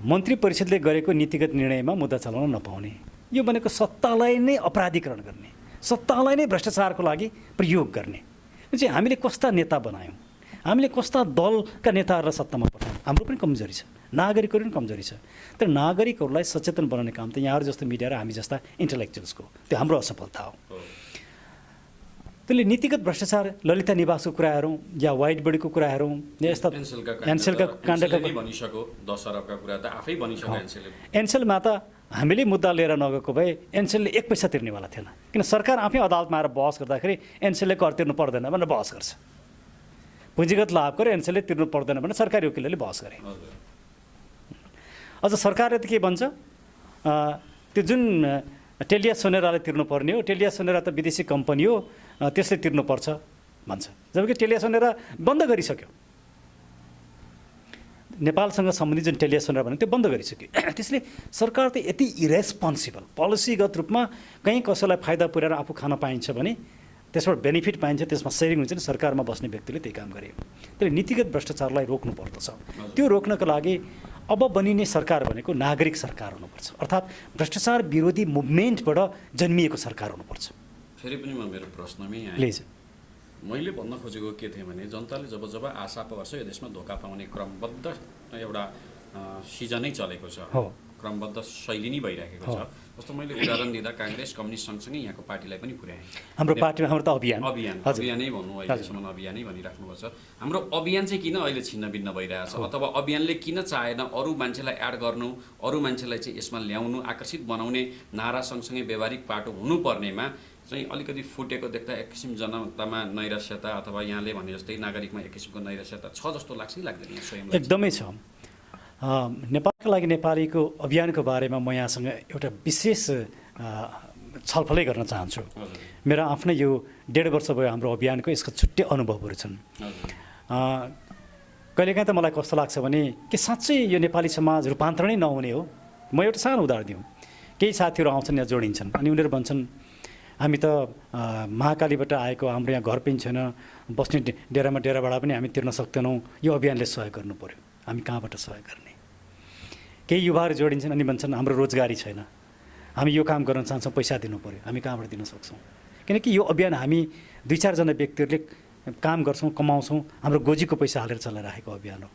मन्त्री परिषदले गरेको नीतिगत निर्णयमा मुद्दा चलाउन नपाउने। यो भनेको सत्तालाई नै अपराधीकरण गर्ने, सत्तालाई नै भ्रष्टाचारको लागि प्रयोग गर्ने। चाहिँ हामीले कस्ता नेता बनायौँ, हामीले कस्ता दलका नेताहरूलाई सत्तामा पठायौँ, हाम्रो पनि कमजोरी छ, नागरिकहरू पनि कमजोरी छ। तर नागरिकहरूलाई सचेतन बनाउने काम त यहाँहरू जस्तो मिडिया र हामी जस्ता इन्टेलेक्चुअल्सको, त्यो हाम्रो असफलता हो। त्यसले नीतिगत भ्रष्टाचार, ललिता निवासको कुरा हेरौँ या वाइट बडीको कुरा हेरौँ या यस्ता एनसेलका काण्डका भनिसक्यो, 10 अरबका कुरा त आफै भनिसक्यो एनसेलमा त हामीले मुद्दा लिएर नगएको भए एनसेलले 1 पैसा तिर्नेवाला थिएन, किन सरकार आफै अदालतमा आएर बहस गर्दाखेरि एनसेलले कर तिर्नु पर्दैन भनेर बहस गर्छ। पुँजीगत लाभ गरेर एनसेलले तिर्नु पर्दैन भनेर सरकारी वकिलले बहस गरे। अझ सरकारले त के भन्छ, त्यो जुन टेलिया सोनेराले तिर्नुपर्ने हो, टेलिया सोनेरा त विदेशी कम्पनी हो, त्यसले तिर्नुपर्छ भन्छ, जबकि टेलिया सोनेरा बन्द गरिसक्यो। नेपालसँग सम्बन्धित जुन टेलिया सोनेरा भने त्यो बन्द गरिसक्यो। त्यसले सरकार त यति इरेस्पोन्सिबल, पोलिसीगत रूपमा कहीँ कसैलाई फाइदा पुर्याएर आफू खान पाइन्छ भने त्यसबाट बेनिफिट पाइन्छ, त्यसमा सेभिङ हुन्छ नि, सरकारमा बस्ने व्यक्तिले त्यही काम गरे। त्यसले नीतिगत भ्रष्टाचारलाई रोक्नु पर्दछ। त्यो रोक्नको लागि अब बनिने सरकार भनेको नागरिक सरकार हुनुपर्छ, अर्थात् भ्रष्टाचार विरोधी मुभमेन्टबाट जन्मिएको सरकार हुनुपर्छ। फेरि पनि म मेरो प्रश्नमै प्लिज, मैले भन्न खोजेको के थिएँ भने जनताले जब जब आशा पर्छ यो देशमा धोका पाउने क्रमबद्ध एउटा सिजनै चलेको छ, हो। क्रमबद्ध शैली नै भइराखेको छ। जस्तो मैले उदाहरण दिँदा काङ्ग्रेस कम्युनिस्ट सँगसँगै यहाँको पार्टीलाई पनि पुर्याएँ। हाम्रो पार्टीमा हाम्रो त अभियानै भन्नु, अहिलेसम्म अभियानै भनिराख्नुभएको छ। हाम्रो अभियान चाहिँ किन अहिले छिन्न भिन्न भइरहेछ, अथवा अभियानले किन चाहेन अरू मान्छेलाई एड गर्नु, अरू मान्छेलाई चाहिँ यसमा ल्याउनु, आकर्षित बनाउने नारा सँगसँगै व्यावहारिक पाटो हुनुपर्नेमा चाहिँ अलिकति फुटेको देख्दा एक किसिम जनतामा नैराश्यता अथवा यहाँले भने जस्तै नागरिकमा एक किसिमको नैराश्यता छ जस्तो लाग्छ कि लाग्दैन? स्वयं एकदमै छ। नेपालका लागि नेपालीको अभियानको बारेमा म यहाँसँग एउटा विशेष छलफलै गर्न चाहन्छु। मेरो आफ्नै यो 1.5 वर्ष भयो हाम्रो अभियानको, यसको छुट्टै अनुभवहरू छन्। कहिलेकाहीँ त मलाई कस्तो लाग्छ भने कि साँच्चै यो नेपाली समाज रूपान्तरणै नहुने हो। म एउटा सानो उदाहरण दिउँ। केही साथीहरू आउँछन् यहाँ जोडिन्छन् अनि उनीहरू भन्छन् हामी त महाकालीबाट आएको, हाम्रो यहाँ घर पनि छैन, बस्ने डेराबाट पनि हामी तिर्न सक्दैनौँ, यो अभियानले सहयोग गर्नु पऱ्यो, हामी कहाँबाट सहयोग गर्ने? केही युवाहरू जोडिन्छन् अनि भन्छन् हाम्रो रोजगारी छैन, हामी यो काम गर्न चाहन्छौँ, पैसा दिनु पऱ्यो, हामी कहाँबाट दिन सक्छौँ? किनकि यो अभियान हामी 2-4 जना व्यक्तिहरूले काम गर्छौँ, कमाउँछौँ, हाम्रो गोजीको पैसा हालेर चलाइराखेको अभियान हो।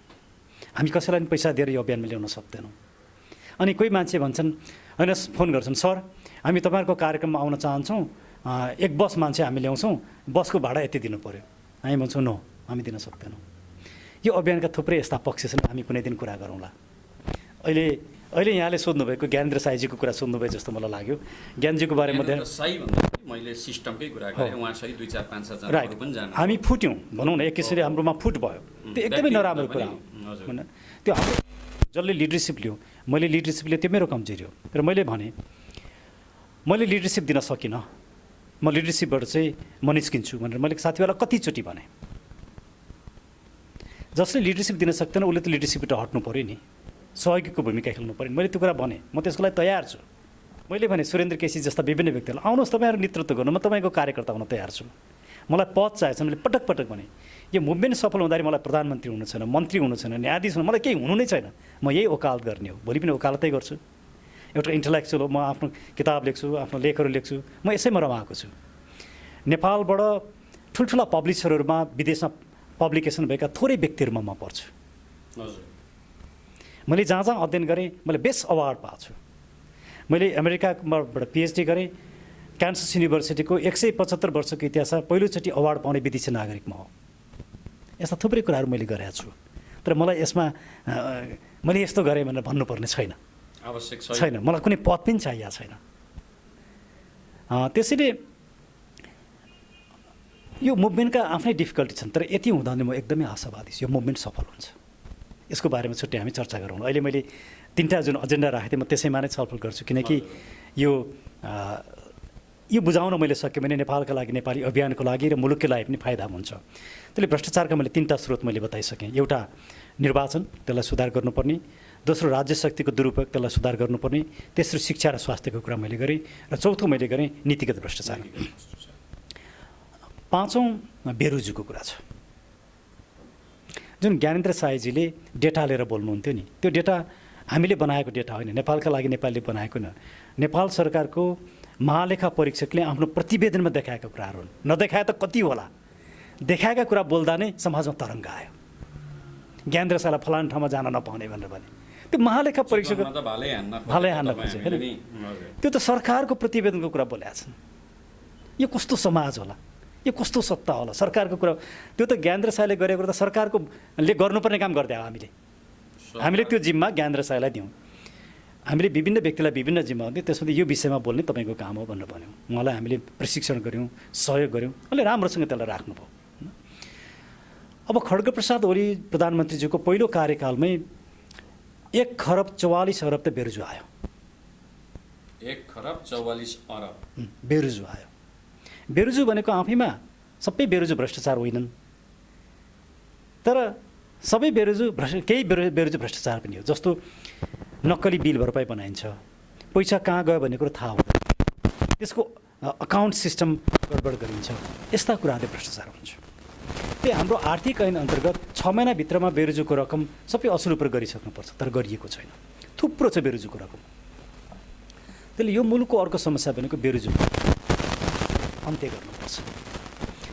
हामी कसैलाई पनि पैसा दिएर यो अभियानमा ल्याउन सक्दैनौँ। अनि कोही मान्छे भन्छन्, होइन फोन गर्छन्, सर हामी तपाईँहरूको कार्यक्रममा आउन चाहन्छौँ, 1 बस मान्छे हामी ल्याउँछौँ, बसको भाडा यति दिनु पऱ्यो। हामी भन्छौँ नो, हामी दिन सक्दैनौँ। यो अभियानका थुप्रै यस्ता पक्ष छन्, हामी कुनै दिन कुरा गरौँला। अहिले यहाँले सोध्नुभएको ज्ञानेन्द्र साईजीको कुरा सोध्नुभयो जस्तो मलाई लाग्यो। ज्ञानजीको बारेमा मैले सिस्टमकै कुरा गरेँ, उहाँ सही 2-4-5 जना राइट, हामी फुट्यौँ भनौँ न, एक किसिमले हाम्रोमा फुट भयो। त्यो एकदमै नराम्रो कुरा हो होइन। त्यो हाम्रो जसले लिडरसिप लियो, मैले लिडरसिप लिएँ, त्यो मेरो कमजोरी हो। र मैले भने मैले लिडरसिप दिन सकिनँ, म लिडरसिपबाट चाहिँ म निस्किन्छु भनेर मैले साथीहरूलाई कतिचोटि भने। जसले लिडरसिप दिन सक्दैन उसले त लिडरसिपबाट हट्नु पऱ्यो नि, सहयोगीको भूमिका खेल्नु पऱ्यो। मैले त्यो कुरा भने, म त्यसको लागि तयार छु। मैले भने सुरेन्द्र केसी जस्ता विभिन्न व्यक्तिहरूलाई आउनुहोस्, तपाईँहरू नेतृत्व गर्नु, म तपाईँको कार्यकर्ता हुन तयार छु। मलाई पद चाहिएको छ। मैले पटक पटक भने यो मुभमेन्ट सफल हुँदाखेरि मलाई प्रधानमन्त्री हुनु छैन, मन्त्री हुनु छैन, न्यायाधीश हुनु, मलाई केही हुनु नै छैन। म यही वकालत गर्ने हो, भोलि पनि वकालतै गर्छु। एउटा इन्टेलेक्चुअल हो, म आफ्नो किताब लेख्छु, आफ्नो लेखहरू लेख्छु, म यसैमा रमाएको छु। नेपालबाट ठुल्ठुला पब्लिसरहरूमा विदेशमा पब्लिकेसन भएका थोरै व्यक्तिहरूमा म पर्छु। मैले जहाँ जहाँ अध्ययन गरेँ मैले बेस्ट अवार्ड पाएको छु। मैले अमेरिकाबाट पिएचडी गरेँ, क्यान्सस युनिभर्सिटीको 175 वर्षको इतिहासमा पहिलोचोटि अवार्ड पाउने विदेशी नागरिकमा हो। यस्ता थुप्रै कुराहरू मैले गरेको छु। तर मलाई यसमा मैले यस्तो गरेँ भनेर भन्नुपर्ने छैन, आवश्यक छैन। मलाई कुनै पद पनि चाहिएको छैन। त्यसैले यो मुभमेन्टका आफ्नै डिफिकल्टी छन्, तर यति हुँदा म एकदमै आशावादी छु यो मुभमेन्ट सफल हुन्छ। यसको बारेमा छुट्टै हामी चर्चा गरौँ। अहिले मैले 3टा जुन एजेन्डा राखेको थिएँ म त्यसैमा नै छलफल गर्छु, किनकि यो बुझाउन मैले सकेँ भने नेपालका लागि, नेपाली अभियानको लागि र मुलुककै लागि पनि फाइदा हुन्छ। त्यसले भ्रष्टाचारका मैले 3टा स्रोत मैले बताइसकेँ। एउटा निर्वाचन, त्यसलाई सुधार गर्नुपर्ने। दोस्रो राज्य शक्तिको दुरुपयोग, त्यसलाई सुधार गर्नुपर्ने। तेस्रो शिक्षा र स्वास्थ्यको कुरा मैले गरेँ। र चौथो मैले गरेँ नीतिगत भ्रष्टाचार। 5औँ बेरोजगारीको कुरा छ, जुन ज्ञानेन्द्र साईजीले डेटा लिएर बोल्नुहुन्थ्यो नि, त्यो डेटा हामीले बनाएको डेटा होइन, नेपालका लागि नेपालले बनाएको होइन। नेपाल सरकारको महालेखा परीक्षकले आफ्नो प्रतिवेदनमा देखाएका कुराहरू हुन्। नदेखाए त कति होला, देखाएका कुरा बोल्दा नै समाजमा तरङ्ग आयो। ज्ञानेन्द्र साईलाई फलान ठाउँमा जान नपाउने भनेर भने त्यो महालेखा परीक्षक भालै हान्न खोज्यो होइन। त्यो त सरकारको प्रतिवेदनको कुरा बोलेका छन्। यो कस्तो समाज होला, यो कस्तो सत्ता होला? सरकारको कुरा त्यो त ज्ञानेन्द्र साईले गरेको त सरकारले गर्नुपर्ने काम गरिदियो। हामीले त्यो जिम्मा ज्ञानेन्द्र साईलाई दियौँ। हामीले विभिन्न व्यक्तिलाई विभिन्न जिम्मा दियौँ, त्यसमा यो विषयमा बोल्ने तपाईँको काम हो भनेर भन्यौँ। उहाँलाई हामीले प्रशिक्षण गऱ्यौँ, सहयोग गऱ्यौँ, अहिले राम्रोसँग त्यसलाई राख्नुभयो। अब खड्गप्रसाद ओली प्रधानमन्त्रीज्यूको पहिलो कार्यकालमै 1 खरब 44 अरब त बेरोजु आयो। 1 खरब 44 अरब बेरोजु आयो। बेरोजु भनेको आफैमा सबै बेरोजु भ्रष्टाचार होइनन्, तर सबै केही बेरोजु भ्रष्टाचार पनि हो। जस्तो नक्कली बिल भरपाई बनाइन्छ, पैसा कहाँ गयो भन्ने कुरो थाहा हुँदैन, त्यसको अकाउन्ट सिस्टम गडबड गरिन्छ, यस्ता कुराहरूले भ्रष्टाचार हुन्छ। त्यही हाम्रो आर्थिक ऐन अन्तर्गत 6 महिनाभित्रमा बेरोजुको रकम सबै असुल उपर गरिसक्नुपर्छ, तर गरिएको छैन। थुप्रो छ बेरोजुको रकम। त्यसले यो मुलुकको अर्को समस्या भनेको बेरोजु अन्त्य गर्नुपर्छ।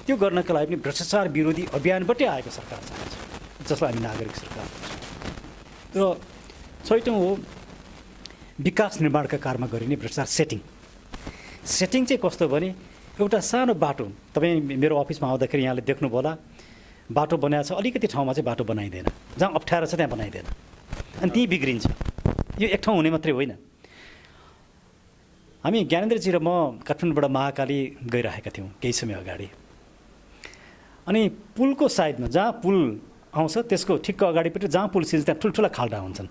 त्यो गर्नका लागि पनि भ्रष्टाचार विरोधी अभियानबाटै आएको सरकार चाहिन्छ, जसलाई हामी नागरिक सरकार भन्छौँ। र छैटौँ हो विकास निर्माणका कारमा गरिने भ्रष्टाचार सेटिङ चाहिँ कस्तो भने एउटा सानो बाटो, तपाईँ मेरो अफिसमा आउँदाखेरि यहाँले देख्नुभयो होला, बाटो बनाएको छ, अलिकति ठाउँमा चाहिँ बाटो बनाइँदैन, जहाँ अप्ठ्यारो छ त्यहाँ बनाइँदैन, अनि त्यहीँ बिग्रिन्छ। यो एक ठाउँ हुने मात्रै होइन। हामी ज्ञानेन्द्रजी र म काठमाडौँबाट महाकाली गइरहेका थियौँ केही समय अगाडि, अनि पुलको साइडमा जहाँ पुल आउँछ त्यसको ठिक्क अगाडिपट्टि जहाँ पुल सिल्छ त्यहाँ ठुल्ठुला खाल्डा हुन्छन्।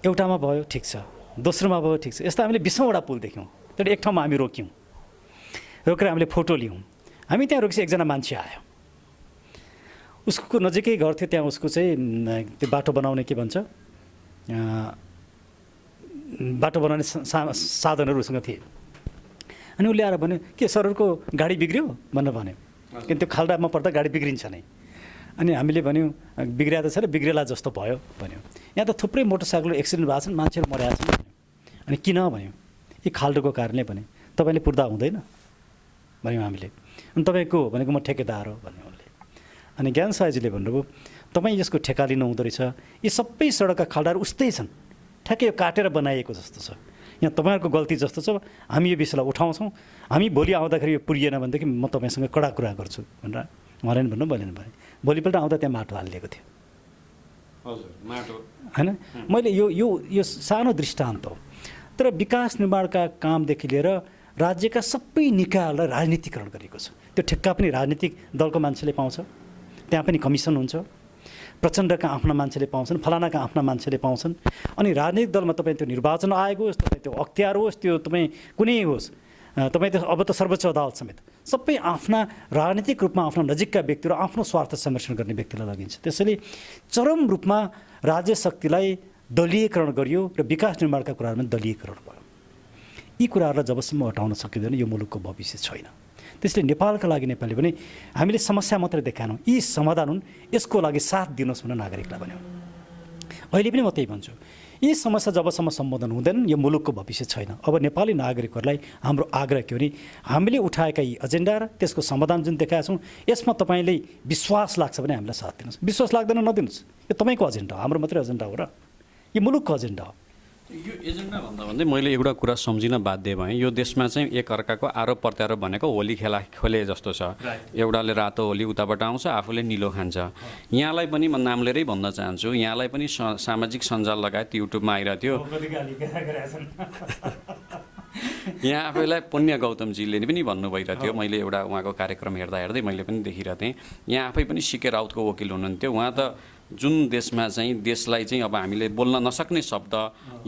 एउटामा भयो ठिक छ, दोस्रोमा भयो ठिक छ, यस्तो हामीले 20औँवटा पुल देख्यौँ। तर एक ठाउँमा हामी रोकेर हामीले फोटो लियौँ। हामी त्यहाँ रोकेपछि एकजना मान्छे आयो, उसको नजिकै घर थियो, त्यहाँ उसको चाहिँ त्यो बाटो बनाउने के भन्छ, बाटो बनाउने साधनहरू उसँग थिए। अनि उसले आएर भन्यो के सरहरूको गाडी बिग्रियो भनेर भन्यो, किन त्यो खाल्डामा पर्दा गाडी बिग्रिन्छ नै। अनि हामीले भन्यौँ बिग्रिया त छैन, बिग्रेला जस्तो भयो भन्यो। यहाँ त थुप्रै मोटरसाइकल एक्सिडेन्ट भएको छन्, मान्छेहरू मरेका छन्। अनि किन भन्यो, यी खाल्डोको कारणले भने। तपाईँले पुर्दा हुँदैन भन्यौँ हामीले। अनि तपाईँको भनेको म ठेकेदार हो भन्यो उसले। अनि ज्ञान साईजीले भन्नुभयो तपाईँ यसको ठेका लिनु हुँदो रहेछ, यी सबै सडकका खाल्डाहरू उस्तै छन्, ठ्याक्कै यो काटेर बनाइएको जस्तो छ, यहाँ तपाईँहरूको गल्ती जस्तो छ, हामी यो विषयलाई उठाउँछौँ, हामी भोलि आउँदाखेरि यो पुरिएन भनेदेखि म तपाईँसँग कडा कुरा गर्छु भनेर उहाँले भन्नु, मैले भने भोलिपल्ट आउँदा त्यहाँ माटो हालिदिएको थियो। हजुर, माटो होइन, मैले यो सानो दृष्टान्त हो। तर विकास निर्माणका कामदेखि लिएर राज्यका सबै निकायहरूलाई राजनीतिकरण गरेको छ। त्यो ठेक्का पनि राजनीतिक दलको मान्छेले पाउँछ, त्यहाँ पनि कमिसन हुन्छ, प्रचण्डका आफ्ना मान्छेले पाउँछन्, फलानाका आफ्ना मान्छेले पाउँछन्। अनि राजनीतिक दलमा तपाईँ त्यो निर्वाचन आयोग होस्, तपाईँ त्यो अख्तियार होस्, त्यो तपाईँ कुनै होस्, तपाईँ त अब त सर्वोच्च अदालत समेत सबै आफ्ना राजनीतिक रूपमा आफ्ना नजिकका व्यक्तिहरू आफ्नो स्वार्थ संरक्षण गर्ने व्यक्तिलाई लगिन्छ। त्यसैले चरम रूपमा राज्य शक्तिलाई दलीयकरण गरियो र विकास निर्माणका कुराहरूमा दलीयकरण भयो। यी कुराहरूलाई जबसम्म हटाउन सकिँदैन यो मुलुकको भविष्य छैन। त्यसले नेपालका लागि नेपाली पनि हामीले समस्या मात्रै देखाएनौँ, यी समाधान हुन्, यसको लागि साथ दिनुहोस् भनेर नागरिकलाई भन्यौँ। अहिले पनि म त्यही भन्छु, यी समस्या जबसम्म सम्बोधन हुँदैन यो मुलुकको भविष्य छैन। अब नेपाली नागरिकहरूलाई हाम्रो आग्रह के हो भने हामीले उठाएका यी एजेन्डा र त्यसको समाधान जुन देखाएका छौँ यसमा तपाईँले विश्वास लाग्छ भने हामीलाई साथ दिनुहोस्, विश्वास लाग्दैन नदिनुहोस्। यो तपाईँको एजेन्डा हो, हाम्रो मात्रै एजेन्डा हो र यो मुलुकको एजेन्डा हो। यो एजेन्डा भन्दा भन्दै मैले एउटा कुरा सम्झिन बाध्य भएँ। यो देशमा चाहिँ एकअर्काको आरोप प्रत्यारोप भनेको होली खेले जस्तो छ। एउटाले रातो होली उताबाट आउँछ, आफूले निलो खान्छ। यहाँलाई पनि म नाम लिएरै भन्न चाहन्छु, यहाँलाई पनि सामाजिक सञ्जाल लगायत युट्युबमा आइरहेको थियो। यहाँ आफैलाई पुण्य गौतमजीले पनि भन्नु भइरहेको थियो, मैले एउटा उहाँको कार्यक्रम हेर्दै मैले पनि देखिरहेको थिएँ। यहाँ आफै पनि सिके राउतको वकिल हुनुहुन्थ्यो। उहाँ त जुन देशमा चाहिँ देशलाई चाहिँ अब हामीले बोल्न नसक्ने शब्द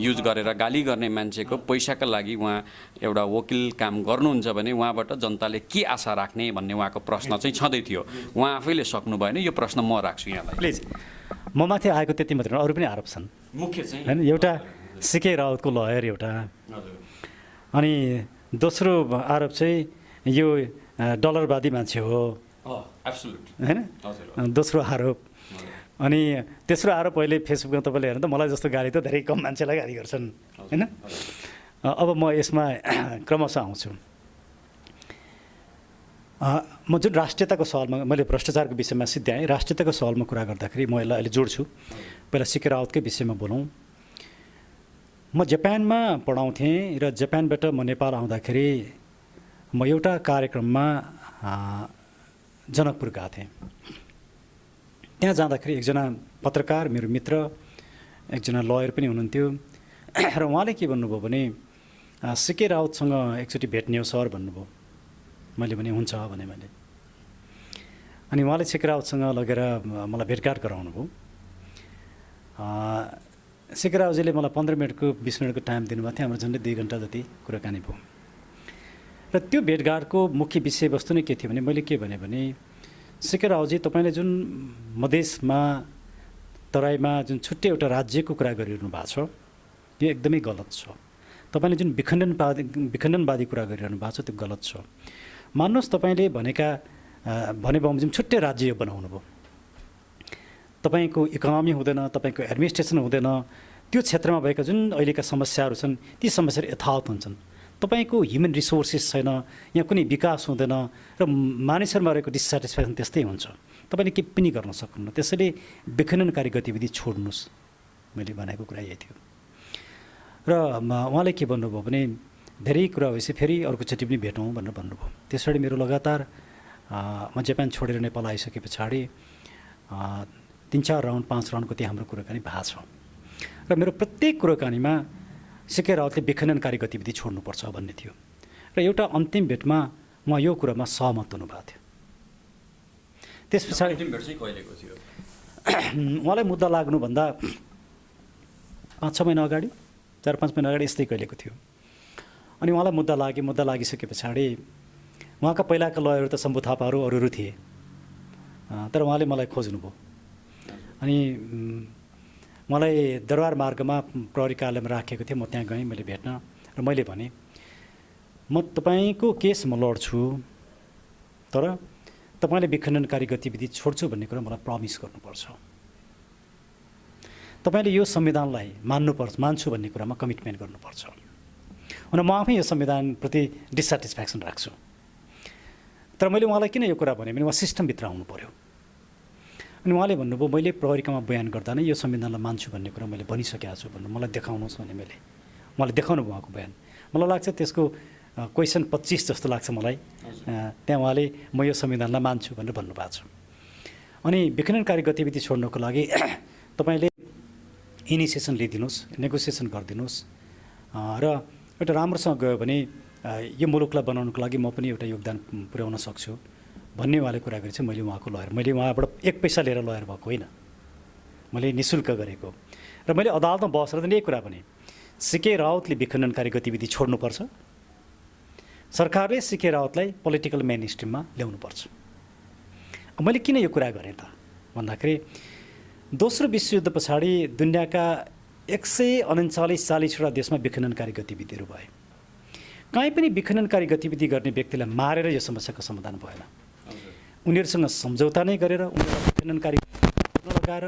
युज गरेर गाली गर्ने मान्छेको पैसाका लागि उहाँ एउटा वकिल काम गर्नुहुन्छ भने उहाँबाट जनताले के आशा राख्ने भन्ने उहाँको प्रश्न चाहिँ छँदै थियो। उहाँ आफैले सक्नु भएन, यो प्रश्न म राख्छु यहाँलाई। प्लिज, म माथि आएको त्यति मात्रै, अरू पनि आरोप छन्। मुख्य चाहिँ होइन, एउटा सिके राउतको लयर एउटा, अनि दोस्रो आरोप चाहिँ यो डलरवादी मान्छे हो होइन, दोस्रो आरोप। अनि तेस्रो आरोप अहिले फेसबुकमा तपाईँले हेर्नु त मलाई जस्तो गाली त धेरै कम मान्छेलाई गाली गर्छन् होइन। अब म यसमा क्रमशः आउँछु। म जुन राष्ट्रियताको सवालमा मैले भ्रष्टाचारको विषयमा सिद्ध्याएँ, राष्ट्रियताको सवालमा कुरा गर्दाखेरि म यसलाई अहिले जोड्छु। पहिला सिके राउतकै विषयमा बोलौँ। म जापानमा पढाउँथेँ र जापानबाट म नेपाल आउँदाखेरि म एउटा कार्यक्रममा जनकपुर गएको थिएँ। त्यहाँ जाँदाखेरि एकजना पत्रकार मेरो मित्र, एकजना लयर पनि हुनुहुन्थ्यो र उहाँले के भन्नुभयो भने सिके राउतसँग एकचोटि भेट्ने हो सर भन्नुभयो। मैले भने हुन्छ भने मैले, अनि उहाँले सिके राउतसँग लगेर मलाई भेटघाट गराउनु भयो। सिके राउतजीले मलाई 15 मिनटको 20 मिनटको टाइम दिनुभएको थियो। हाम्रो झन्डै 2 घन्टा जति कुराकानी भयो र त्यो भेटघाटको मुख्य विषयवस्तु नै के थियो भने मैले के भने सिके राउतजी तपाईँले जुन मधेसमा तराईमा जुन छुट्टै एउटा राज्यको कुरा गरिरहनु भएको छ यो एकदमै गलत छ। तपाईँले जुन विखण्डनवादी कुरा गरिरहनु भएको छ त्यो गलत छ। मान्नुहोस् तपाईँले भनेको जुन छुट्टै राज्य बनाउनु भयो, तपाईँको इकोनोमी हुँदैन, तपाईँको एडमिनिस्ट्रेसन हुँदैन, त्यो क्षेत्रमा भएका जुन अहिलेका समस्याहरू छन् ती समस्याहरू यथावत हुन्छन्। तपाईँको ह्युमन रिसोर्सेस छैन, यहाँ कुनै विकास हुँदैन र मानिसहरूमा रहेको डिससेटिस्फ्याक्सन त्यस्तै हुन्छ, तपाईँले केही पनि गर्न सक्नुहुन्न। त्यसैले विखण्डनकारी गतिविधि छोड्नुहोस्, मैले भनेको कुरा यही थियो। र उहाँले के भन्नुभयो भने धेरै कुरा भएपछि फेरि अर्कोचोटि पनि भेटौँ भनेर भन्नुभयो। त्यस पछाडि मेरो लगातार म जापान छोडेर नेपाल आइसके पछाडि 3-4 राउन्ड 5 राउन्डको त्यहाँ हाम्रो कुराकानी भएको छ र मेरो प्रत्येक कुराकानीमा सीके रावतले विखण्डनकारी गतिविधि छोड्नुपर्छ भन्ने थियो र एउटा अन्तिम भेटमा उहाँ यो कुरामा सहमत हुनुभएको थियो। त्यस पछाडि अन्तिम भेट चाहिँ कहिलेको थियो? उहाँलाई मुद्दा लाग्नुभन्दा 5-6 महिना अगाडि, 4-5 महिना अगाडि यस्तै कहिलेको थियो। अनि उहाँलाई मुद्दा लागिसके पछाडि उहाँका पहिलाका लयरहरू त शम्भु थापाहरू अरू थिए, तर उहाँले मलाई खोज्नुभयो। अनि मलाई दरबार मार्गमा प्रहरी कार्यालयमा राखेको थियो, म त्यहाँ गएँ, मैले भेट्न र मैले भने म तपाईँको केस म लड्छु, तर तपाईँले विखण्डनकारी गतिविधि छोड्छु भन्ने कुरा मलाई प्रमिस गर्नुपर्छ, तपाईँले यो संविधानलाई मान्छु भन्ने कुरामा कमिटमेन्ट गर्नुपर्छ। अनि म आफै यो संविधानप्रति डिससेटिस्फ्याक्सन राख्छु। तर मैले उहाँलाई किन यो कुरा भने उहाँ सिस्टमभित्र आउनु पऱ्यो। अनि उहाँले भन्नुभयो मैले प्रहरीकामा बयान गर्दा नै यो संविधानलाई मान्छु भन्ने कुरा मैले भनिसकेको छु भन्नु, मलाई देखाउनुहोस् भने उहाँले देखाउनु भयो उहाँको बयान। मलाई लाग्छ त्यसको क्वेसन 25 जस्तो लाग्छ मलाई। त्यहाँ उहाँले म यो संविधानलाई मान्छु भनेर भन्नुभएको छ। अनि विखण्डनकारी गतिविधि छोड्नको लागि तपाईँले इनिसिएसन लिइदिनुहोस्, नेगोसिएसन गरिदिनुहोस् र एउटा राम्रोसँग गयो भने यो मुलुकलाई बनाउनको लागि म पनि एउटा योगदान पुर्याउन सक्छु भन्ने उहाँले कुरा गरेको चाहिँ मैले उहाँको लयर, मैले उहाँबाट 1 पैसा लिएर लयर भएको होइन, मैले निःशुल्क गरेको। र मैले अदालतमा बसेर यही कुरा भने सीके रावतले विखण्डनकारी गतिविधि छोड्नुपर्छ, सरकारले सीके रावतलाई पोलिटिकल मेन स्ट्रिममा ल्याउनुपर्छ। मैले किन यो कुरा गरेँ त भन्दाखेरि दोस्रो विश्वयुद्ध पछाडि दुनियाँका 139-40वटा देशमा विखण्डनकारी गतिविधिहरू भए। कहीँ पनि विखण्डनकारी गतिविधि गर्ने व्यक्तिलाई मारेर यो समस्याको समाधान भएन। उनीहरूसँग सम्झौता नै गरेर उनीहरूलाई विखण्डनकारी लगाएर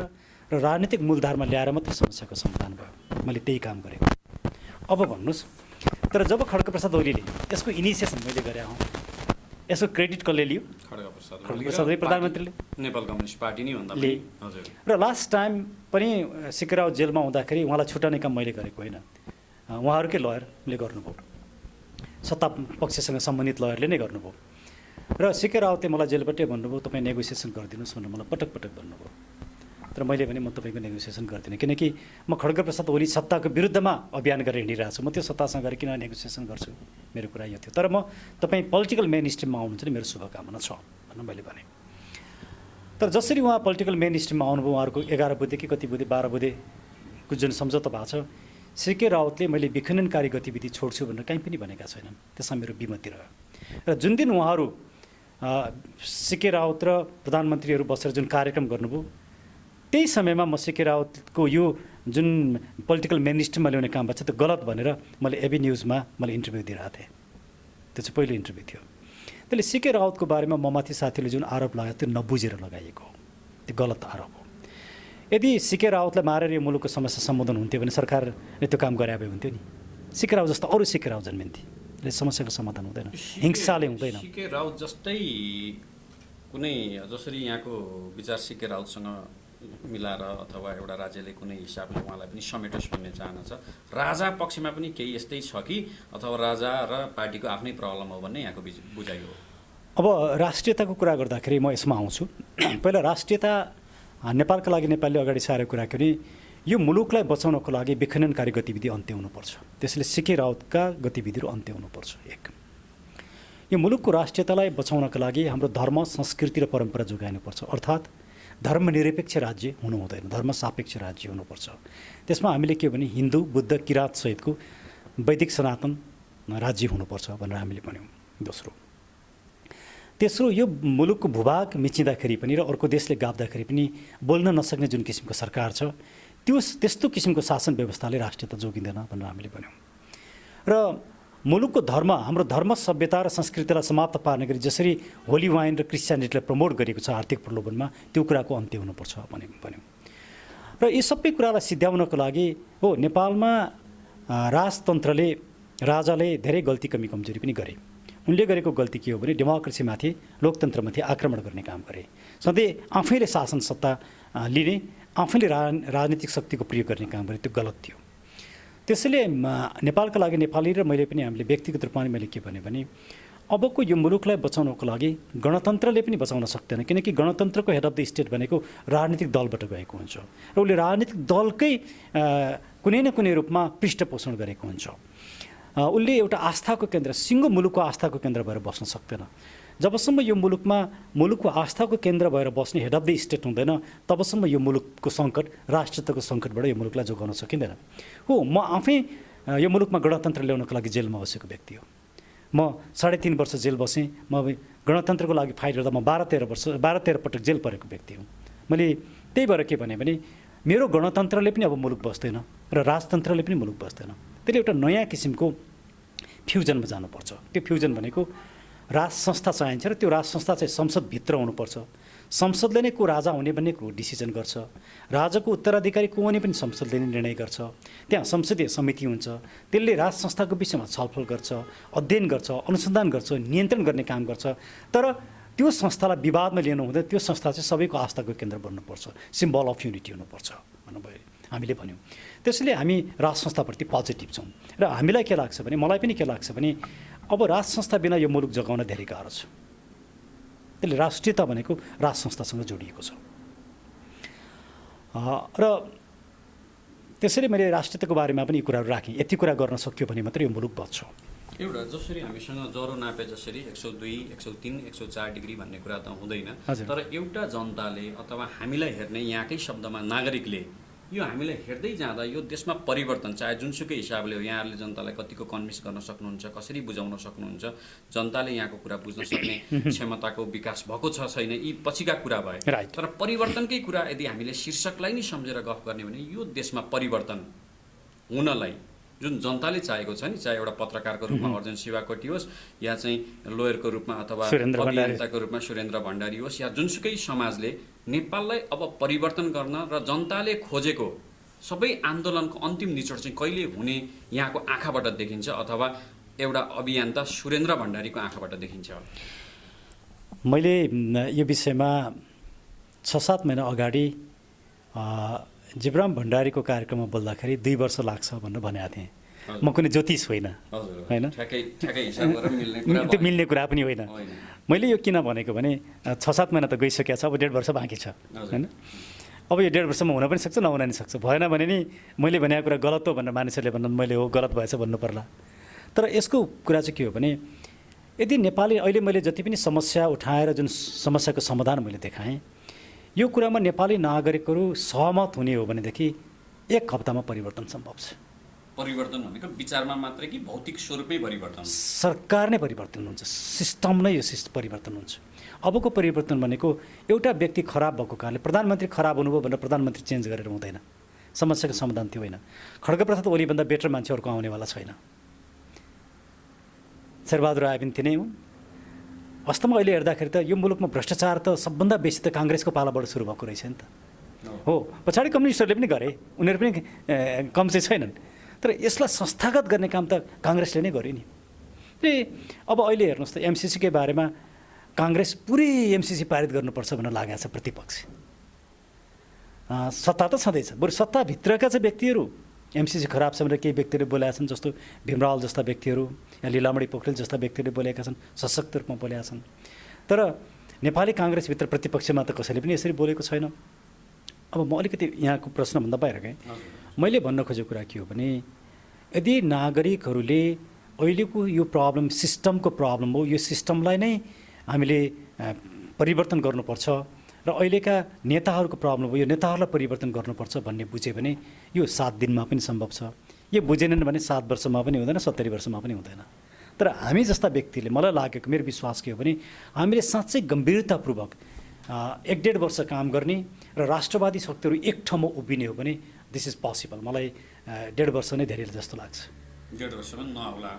र राजनीतिक मूलधारमा ल्याएर मात्रै समस्याको समाधान भयो। मैले त्यही काम गरेको। अब भन्नुहोस्, तर जब खड्गप्रसाद ओलीले यसको इनिसिएसन मैले गरे हौँ, यसको क्रेडिट कसले लियो? खड्गप्रसाद ओली प्रधानमन्त्रीले, नेपाल कम्युनिस्ट पार्टी नै भन्दा ले। हजुर। र लास्ट टाइम पनि सीके रावत जेलमा हुँदाखेरि उहाँलाई छुट्याउने काम मैले गरेको होइन, उहाँहरूकै लयरले गर्नुभयो, सत्ता पक्षसँग सम्बन्धित लयरले नै गर्नुभयो। र सीके रावतले मलाई जेलबाटै भन्नुभयो तपाईँ नेगोसिएसन गरिदिनुहोस् भनेर मलाई पटक भन्नुभयो। तर मैले भने म तपाईँको नेगोसिएसन गर्दिनँ, किनकि म खड्गप्रसाद ओली सत्ताको विरुद्धमा अभियान गरेर हिँडिरहेको छु। म त्यो सत्तासँग गएर किन नेगोसिएसन गर्छु, मेरो कुरा यो थियो। तर म तपाईँ पोलिटिकल मेन स्ट्रिममा आउनुहुन्छ नि मेरो शुभकामना छ भनेर मैले भने। तर जसरी उहाँ पोलिटिकल मेन स्ट्रिममा आउनुभयो, उहाँहरूको 11 बुधे कि कति बुधे 12 बुधेको जुन सम्झौता भएको छ, सीके रावतले मैले विखण्डनकारी गतिविधि छोड्छु भनेर कहीँ पनि भनेका छैनन्। त्यसमा मेरो विमति रह्यो। र जुन दिन उहाँहरू सीके रावत र प्रधानमन्त्रीहरू बसेर जुन कार्यक्रम गर्नुभयो, त्यही समयमा म सीके रावतको यो जुन पोलिटिकल मेन स्ट्रिममा ल्याउने काम भएको छ त्यो गलत भनेर मैले एबी न्युजमा मैले इन्टरभ्यू दिइरहेको थिएँ। त्यो चाहिँ पहिलो इन्टरभ्यू थियो। त्यसले सीके रावतको बारेमा ममाथि साथीले जुन आरोप लगायो त्यो नबुझेर लगाइएको हो, त्यो गलत आरोप हो। यदि सीके रावतलाई मारेर यो मुलुकको समस्या सम्बोधन हुन्थ्यो भने सरकारले त्यो काम गरे भए हुन्थ्यो नि। सीके रावत जस्तो अरू सीके रावत जन्मिन्थे, समस्याको समाधान हुँदैन, हिंसाले हुँदैन। सीके रावत जस्तै कुनै जसरी यहाँको विचार सीके रावतसँग मिलाएर अथवा एउटा राज्यले कुनै हिसाबले उहाँलाई पनि समेटोस् भन्ने चाहना छ, राजा पक्षमा पनि केही यस्तै छ कि अथवा राजा र पार्टीको आफ्नै प्रब्लम हो भन्ने यहाँको बुझाइ हो? अब राष्ट्रियताको कुरा गर्दाखेरि म यसमा आउँछु। पहिला राष्ट्रियता नेपालका लागि नेपालले अगाडि सारेको कुरा कि यो मुलुकलाई बचाउनको लागि विखण्डनकारी गतिविधि अन्त्य हुनुपर्छ, त्यसले सीके रावतका गतिविधिहरू अन्त्य हुनुपर्छ। 1, यो मुलुकको राष्ट्रियतालाई बचाउनका लागि हाम्रो धर्म, संस्कृति र परम्परा जोगाउनुपर्छ, अर्थात् धर्मनिरपेक्ष राज्य हुनु हुँदैन, धर्म सापेक्ष राज्य हुनुपर्छ। त्यसमा हामीले के भने हिन्दू, बुद्ध, किराँत सहितको वैदिक सनातन राज्य हुनुपर्छ भनेर हामीले भन्यौँ। तेस्रो, यो मुलुकको भूभाग मिचिँदाखेरि पनि र अर्को देशले गाप्दाखेरि पनि बोल्न नसक्ने जुन किसिमको सरकार छ, त्यस्तो किसिमको शासन व्यवस्थाले राष्ट्रियता जोगिँदैन भनेर हामीले भन्यौँ। र मुलुकको धर्म, हाम्रो धर्म, सभ्यता र संस्कृतिलाई समाप्त पार्ने गरी जसरी होली वाइन र क्रिस्चियनिटीलाई प्रमोट गरेको छ आर्थिक प्रलोभनमा, त्यो कुराको अन्त्य हुनुपर्छ भन्यौँ। र यी सबै कुरालाई सिद्ध्याउनको लागि नेपालमा राजतन्त्रले राजाले धेरै गल्ती कमी कमजोरी पनि गरे। उनले गरेको गल्ती के हो भने डेमोक्रेसीमाथि लोकतन्त्रमाथि आक्रमण गर्ने काम गरे। सधैँ आफैले शासन सत्ता लिने, आफैले राजनीतिक शक्तिको प्रयोग गर्ने काम गरे, त्यो गलत थियो। त्यसैले नेपालका लागि नेपाली र मैले पनि हामीले व्यक्तिगत रूपमा मैले के भने अबको यो मुलुकलाई बचाउनको लागि गणतन्त्रले पनि बचाउन सक्दैन, किनकि गणतन्त्रको हेड अफ द स्टेट भनेको राजनीतिक दलबाट गएको हुन्छ र उसले राजनीतिक दलकै कुनै न कुनै रूपमा पृष्ठपोषण गरेको हुन्छ। उसले एउटा आस्थाको केन्द्र, सिङ्गो मुलुकको आस्थाको केन्द्र भएर बस्न सक्दैन। जबसम्म यो मुलुकको आस्थाको केन्द्र भएर बस्ने हेड अफ द स्टेट हुँदैन, तबसम्म यो मुलुकको सङ्कट, राष्ट्रियताको सङ्कटबाट यो मुलुकलाई जोगाउन सकिँदैन। हो, म आफै यो मुलुकमा गणतन्त्र ल्याउनको लागि जेलमा बसेको व्यक्ति हो। म 3.5 वर्ष जेल बसेँ। म गणतन्त्रको लागि फाइट गर्दा म 12-13 पटक जेल परेको व्यक्ति हुँ। मैले त्यही भएर के भने मेरो गणतन्त्रले पनि अब मुलुक बस्दैन र राजतन्त्रले पनि मुलुक बस्दैन। त्यसले एउटा नयाँ किसिमको फ्युजनमा जानुपर्छ। त्यो फ्युजन भनेको राज संस्था चाहिन्छ र त्यो राज संस्था चाहिँ संसदभित्र हुनुपर्छ। संसदले नै को राजा हुने भन्ने को डिसिजन गर्छ। राजाको उत्तराधिकारी को हुने पनि संसदले नै निर्णय गर्छ। त्यहाँ संसदीय समिति हुन्छ, त्यसले राज संस्थाको विषयमा छलफल गर्छ, अध्ययन गर्छ, अनुसन्धान गर्छ, नियन्त्रण गर्ने काम गर्छ। तर त्यो संस्थालाई विवादमा लिनु हुँदैन। त्यो संस्था चाहिँ सबैको आस्थाको केन्द्र बन्नुपर्छ, सिम्बल अफ युनिटी हुनुपर्छ भन्नुभयो, हामीले भन्यौँ। त्यसैले हामी राज संस्थाप्रति पोजिटिभ छौँ र हामीलाई के लाग्छ भने, मलाई पनि के लाग्छ भने अब राज संस्था बिना यो मुलुक जगाउन धेरै गाह्रो छ। त्यसले राष्ट्रियता भनेको राज संस्थासँग जोडिएको छ र त्यसैले मैले राष्ट्रियताको बारेमा पनि यी कुराहरू राखेँ। यति कुरा गर्न सक्यो भने मात्रै यो मुलुक बच्छ। एउटा जसरी हामीसँग ज्वरो नापे जसरी 102, 103, 104 डिग्री भन्ने कुरा त हुँदैन, तर एउटा जनताले अथवा हामीलाई हेर्ने यहाँकै शब्दमा नागरिकले यो हामीलाई हेर्दै जाँदा यो देशमा परिवर्तन, चाहे जुनसुकै हिसाबले हो, यहाँहरूले जनतालाई कतिको कन्भिन्स गर्न सक्नुहुन्छ, कसरी बुझाउन सक्नुहुन्छ, जनताले यहाँको कुरा बुझ्न सक्ने क्षमताको विकास भएको छ छैन, यी पछिका कुरा भए। तर परिवर्तनकै कुरा यदि हामीले शीर्षकलाई नै सम्झेर गफ गर्ने भने यो देशमा परिवर्तन हुनलाई जुन जनताले चाहेको छ नि, चाहे एउटा पत्रकारको रूपमा अर्जुन शिवाकोटी होस् या चाहिँ लोयरको रूपमा अथवा अभियन्ताको रूपमा सुरेन्द्र भण्डारी होस् या जुनसुकै समाजले नेपाललाई अब परिवर्तन गर्न र जनताले खोजेको सबै आन्दोलनको अन्तिम निचोड चाहिँ कहिले हुने यहाँको आँखाबाट देखिन्छ अथवा एउटा अभियन्ता सुरेन्द्र भण्डारीको आँखाबाट देखिन्छ? मैले यो विषयमा 6-7 महिना अगाडि जीवराम भण्डारीको कार्यक्रममा बोल्दाखेरि 2 वर्ष लाग्छ भनेर भनेको थिएँ। म कुनै ज्योतिष होइन, होइन त्यो मिल्ने कुरा पनि होइन। मैले यो किन भनेको भने 6-7 महिना त गइसकेको छ, अब 1.5 वर्ष बाँकी छ, होइन? अब यो 1.5 वर्षमा हुन पनि सक्छ, नहुन पनि सक्छ। भएन भने नि मैले भनेको कुरा गलत हो भनेर मानिसहरूले भन्नु, मैले हो गलत भएछ भन्नु पर्ला। तर यसको कुरा चाहिँ के हो भने यदि नेपाली अहिले मैले जति पनि समस्या उठाएर जुन समस्याको समाधान मैले देखाएँ, यो कुरामा नेपाली नागरिकहरू सहमत हुने हो भनेदेखि 1 हप्तामा परिवर्तन सम्भव छ। परिवर्तन भनेको विचारमा मात्रै कि भौतिक स्वरूपमै परिवर्तन? सरकार नै परिवर्तन हुन्छ, सिस्टम नै यो परिवर्तन हुन्छ। अबको परिवर्तन भनेको एउटा व्यक्ति खराब भएको कारणले प्रधानमन्त्री खराब हुनुभयो भनेर प्रधानमन्त्री चेन्ज गरेर हुँदैन। समस्याको समाधान त्यो होइन। खड्गप्रसाद ओलीभन्दा बेटर मान्छे अर्को आउनेवाला छैन। शेरबहादुर राय पनि तिनै हुन्। वास्तवमा अहिले हेर्दाखेरि त यो मुलुकमा भ्रष्टाचार त सबभन्दा बेसी त काङ्ग्रेसको पालाबाट सुरु भएको रहेछ नि त। हो, पछाडि कम्युनिस्टहरूले पनि गरे, उनीहरू पनि कम चाहिँ छैनन्। तर यसलाई संस्थागत गर्ने काम त काङ्ग्रेसले नै गर्यो नि। अब अहिले हेर्नुहोस् त एमसिसीकै बारेमा काङ्ग्रेस पुरै एमसिसी पारित गर्नुपर्छ भनेर लागेको छ प्रतिपक्ष। सत्ता त छँदैछ, बरु सत्ताभित्रका चाहिँ व्यक्तिहरू एमसिसी खराब छ भनेर केही व्यक्तिहरूले बोलेका छन्, जस्तो भीमराव जस्ता व्यक्तिहरू या लीलामणि पोखरेल जस्ता व्यक्तिहरूले बोलेका छन्, सशक्त रूपमा बोलेका छन्। तर नेपाली काङ्ग्रेसभित्र प्रतिपक्षमा त कसैले पनि यसरी बोलेको छैन। अब म अलिकति यहाँको प्रश्नभन्दा बाहिर गएँ। मैले भन्न खोजेको कुरा के हो भने यदि नागरिकहरूले अहिलेको यो प्रब्लम सिस्टमको प्रब्लम हो, यो सिस्टमलाई नै हामीले परिवर्तन गर्नुपर्छ र अहिलेका नेताहरूको प्रब्लम हो, यो नेताहरूलाई परिवर्तन गर्नुपर्छ भन्ने बुझ्यो भने यो 7 दिनमा पनि सम्भव छ। यो बुझेनन् भने 7 वर्षमा पनि हुँदैन, 70 वर्षमा पनि हुँदैन। तर हामी जस्ता व्यक्तिले, मलाई लागेको मेरो विश्वास के हो भने हामीले साँच्चै गम्भीरतापूर्वक 1.5 वर्ष काम गर्ने र राष्ट्रवादी शक्तिहरू एक ठाउँमा उभिने हो भने दिस इज पोसिबल। मलाई 1.5 वर्ष नै धेरै जस्तो लाग्छ। 1.5 वर्षमा नहोला,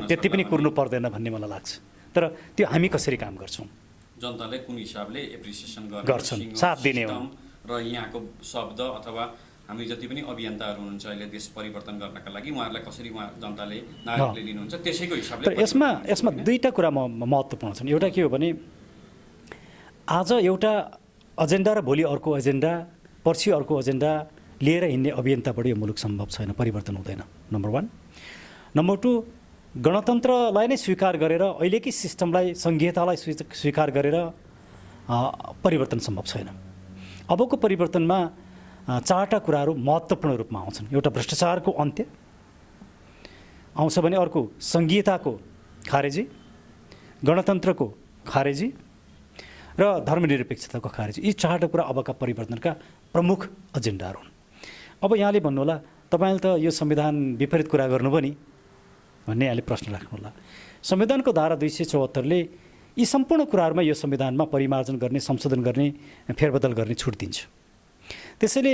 त्यति पनि कुर्नु पर्दैन भन्ने मलाई लाग्छ। तर त्यो हामी कसरी काम गर्छौँ, जनताले कुन हिसाबले एप्रिसिएसन गर्छन्, साथ दिने हो र यहाँको शब्द अथवा हामी जति पनि अभियन्ताहरू हुनुहुन्छ अहिले देश परिवर्तन गर्नका लागि उहाँहरूलाई कसरी जनताले नागरिकले लिनुहुन्छ त्यसैको हिसाबले तर यसमा दुईटा कुरा महत्त्वपूर्ण छन्। एउटा के हो भने आज एउटा एजेन्डा र भोलि अर्को एजेन्डा, पर्सि अर्को एजेन्डा लिएर हिँड्ने अभियन्ताबाट यो मुलुक सम्भव छैन, परिवर्तन हुँदैन, नम्बर 1। नम्बर 2, गणतन्त्रलाई नै स्वीकार गरेर अहिलेकै सिस्टमलाई, सङ्घीयतालाई स्वीकार गरेर परिवर्तन सम्भव छैन। अबको परिवर्तनमा 4टा कुराहरू महत्त्वपूर्ण रूपमा आउँछन्। एउटा भ्रष्टाचारको अन्त्य आउँछ भने, अर्को सङ्घीयताको खारेजी, गणतन्त्रको खारेजी र धर्मनिरपेक्षताको खारेजी। यी 4टा कुरा अबका परिवर्तनका प्रमुख एजेन्डाहरू हुन्। अब यहाँले भन्नुहोला तपाईँले त यो संविधान विपरीत कुरा गर्नुभयो नि भन्ने यहाँले प्रश्न राख्नुहोला। संविधानको धारा 274ले यी सम्पूर्ण कुराहरूमा यो संविधानमा परिमार्जन गर्ने, संशोधन गर्ने, फेरबदल गर्ने छुट दिन्छ। त्यसैले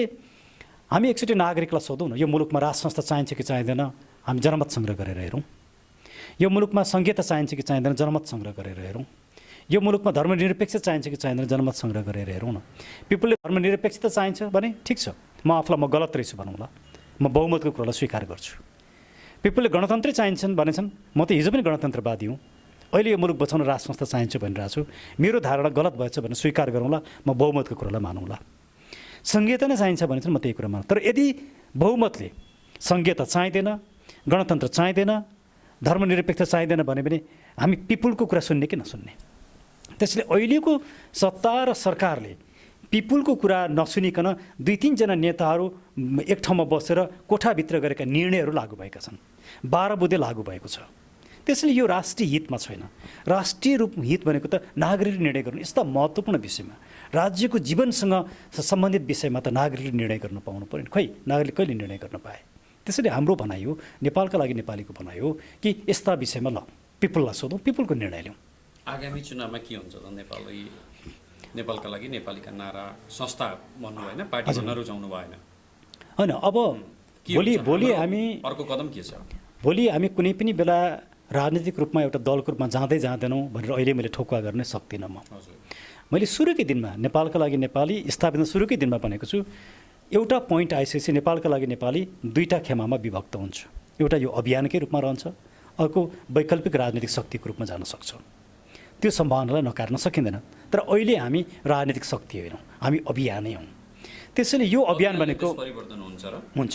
हामी एकचोटि नागरिकलाई सोधौँ न, यो मुलुकमा राज संस्था चाहिन्छ कि चाहिँदैन, हामी जनमत सङ्ग्रह गरेर हेरौँ। यो मुलुकमा सङ्घीयता चाहिन्छ कि चाहिँदैन, जनमत सङ्ग्रह गरेर हेरौँ। यो मुलुकमा धर्मनिरपेक्ष चाहिन्छ कि चाहिँदैन, जनमत सङ्ग्रह गरेर हेरौँ न। पिपुलले धर्मनिरपेक्षता चाहिन्छ भने ठिक छ, म आफूलाई गलत रहेछु भनौँला, म बहुमतको कुरालाई स्वीकार गर्छु। पिपुलले गणतन्त्रै चाहिन्छन् भनेछन्, म त हिजो पनि गणतन्त्रवादी हुँ, अहिले यो मुलुक बचाउन राज संस्था चाहिन्छ भनिरहेको छु, मेरो धारणा गलत भएछ भने स्वीकार गरौँला, म बहुमतको कुरालाई मानौँला। सङ्घीयता नै चाहिन्छ भने चाहिँ म त्यही कुरा मान्छु। तर यदि बहुमतले सङ्घीयता चाहिँदैन, गणतन्त्र चाहिँदैन, धर्मनिरपेक्ष चाहिँदैन भने पनि हामी पिपुलको कुरा सुन्ने कि नसुन्ने? त्यसैले अहिलेको सत्ता र सरकारले पिपुलको कुरा नसुनिकन 2-3 जना नेताहरू एक ठाउँमा बसेर कोठाभित्र गरेका निर्णयहरू लागू भएका छन्, 12 बुँदे लागू भएको छ। त्यसैले यो राष्ट्रिय हितमा छैन। राष्ट्रिय रूप हित भनेको त नागरिकले निर्णय गर्नु, यस्ता महत्त्वपूर्ण विषयमा, राज्यको जीवनसँग सम्बन्धित विषयमा त नागरिकले निर्णय गर्न पाउनु पर्यो। खै नागरिक कहिले निर्णय गर्न पाए? त्यसैले हाम्रो भनाइ हो, नेपालका लागि नेपालीको भनाइ हो कि यस्ता विषयमा ल पिपुललाई सोधौँ, पिपुलको निर्णय लिउँ। आगामी चुनावमा के हुन्छ त? नेपालका लागि नेपालीका नारा संस्था भन्नु भएन, पार्टी भन्न रुचाउनु भएन होइन। अब भोलि हामी अर्को कदम के छ? भोलि हामी कुनै पनि बेला राजनीतिक रूपमा एउटा दलको रूपमा जाँदैनौँ भनेर अहिले मैले ठोक्वा गर्न सक्दिनँ। मैले सुरुकै दिनमा नेपालका लागि नेपाली स्थापना सुरुकै दिनमा भनेको छु, एउटा पोइन्ट आइसकेपछि नेपालका लागि नेपाली 2टा खेमामा विभक्त हुन्छ। एउटा यो अभियानकै रूपमा रहन्छ, अर्को वैकल्पिक राजनीतिक शक्तिको रूपमा जान सक्छ। त्यो सम्भावनालाई नकार्न सकिँदैन। तर अहिले हामी राजनीतिक शक्ति होइनौँ, हामी अभियानै हौँ। त्यसैले यो अभियान भनेको परिवर्तन हुन्छ,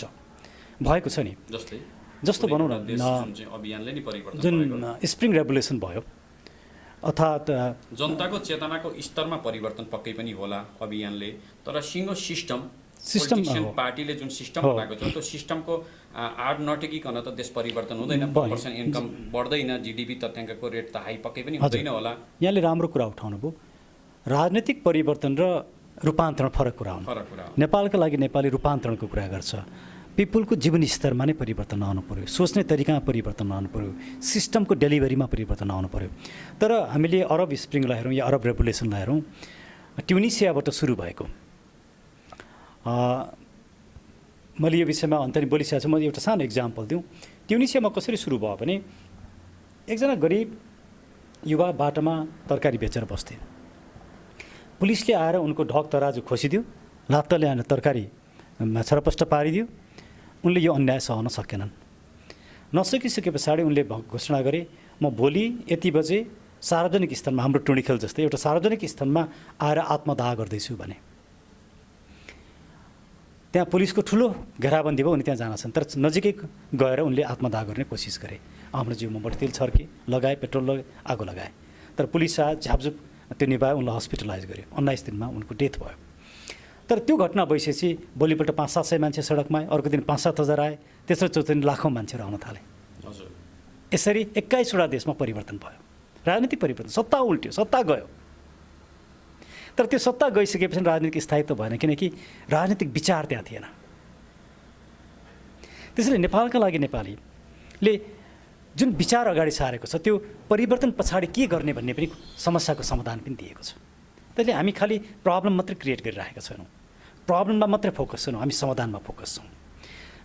भएको छ नि। जस्तो भनौँ न, जुन स्प्रिङ रेभोल्युसन भयो, अर्थात् जनताको चेतनाको स्तरमा परिवर्तन पक्कै पनि होला अभियानले। तर सिङ्गो सिस्टम पार्टीले जुन सिस्टम बनाएको छ, त्यो सिस्टमको आड नटेकिकन त देश परिवर्तन हुँदैन। 1% इन्कम बढ्दैन, जीडीपी तथ्याङ्कको रेट त हाई पक्कै पनि हुँदैन होला। यहाँले राम्रो कुरा उठाउनु भयो। राजनीतिक परिवर्तन र रूपान्तरण फरक कुरा हो। नेपालका लागि नेपाली रूपान्तरणको कुरा गर्छ। पिपुलको जीवन स्तरमा नै परिवर्तन आउनु पर्यो, सोच्ने तरिकामा परिवर्तन आउनु पर्यो, सिस्टमको डेलिभरीमा परिवर्तन आउनु पर्यो। तर हामीले अरब स्प्रिङलाई हेरौँ या अरब रेभोल्युसनलाई हेरौँ, ट्युनिसियाबाट सुरु भएको। मैले यो विषयमा अन्तरिम बोलिसकेको छु, म एउटा सानो इक्जाम्पल दिउँ। ट्युनिसियामा कसरी सुरु भयो भने, एकजना गरिब युवा बाटोमा तरकारी बेचेर बस्थे। पुलिसले आएर उनको ढक तराजु खोसिदियो, लात्ताले आएर तरकारी छरपष्ट पारिदियो। उनले यो अन्याय सहन सकेनन्। नसकिसके पछाडि उनले घोषणा गरे, म भोलि यति बजे सार्वजनिक स्थानमा, हाम्रो टुँडीखेल जस्तै एउटा सार्वजनिक स्थानमा आएर आत्मदाह गर्दैछु भने। त्यहाँ पुलिसको ठुलो घेराबन्दी भयो, उनी त्यहाँ जान्छन्। तर नजिकै गएर उनले आत्मदाह गर्ने कोसिस गरे। आफ्नो जिउमा बढी तेल छर्के, लगाए, पेट्रोल लगाए, आगो लगाए। तर पुलिस आए, झापझुप त्यो निभाए, उनलाई हस्पिटलाइज गर्यो। 19 दिनमा उनको डेथ भयो। तर त्यो घटना भइसकेपछि भोलिपल्ट 500-700 मान्छे सडकमा आए, अर्को दिन 5-7 हजार आए, तेस्रो चौथो दिन लाखौँ मान्छेहरू आउन थाले। यसरी 21वटा देशमा परिवर्तन भयो, राजनीतिक परिवर्तन। सत्ता उल्ट्यो, सत्ता गयो। तर त्यो सत्ता गइसकेपछि राजनीतिक स्थायित्व भएन, किनकि राजनीतिक विचार त्यहाँ थिएन। त्यसैले नेपालका लागि नेपालीले जुन विचार अगाडि सारेको छ, त्यो परिवर्तन पछाडि के गर्ने भन्ने पनि समस्याको समाधान पनि दिएको छ। त्यसले हामी खालि प्रब्लम मात्रै क्रिएट गरिरहेका छैनौँ, प्रब्लममा मात्रै फोकस छैनौँ, हामी समाधानमा फोकस छौँ।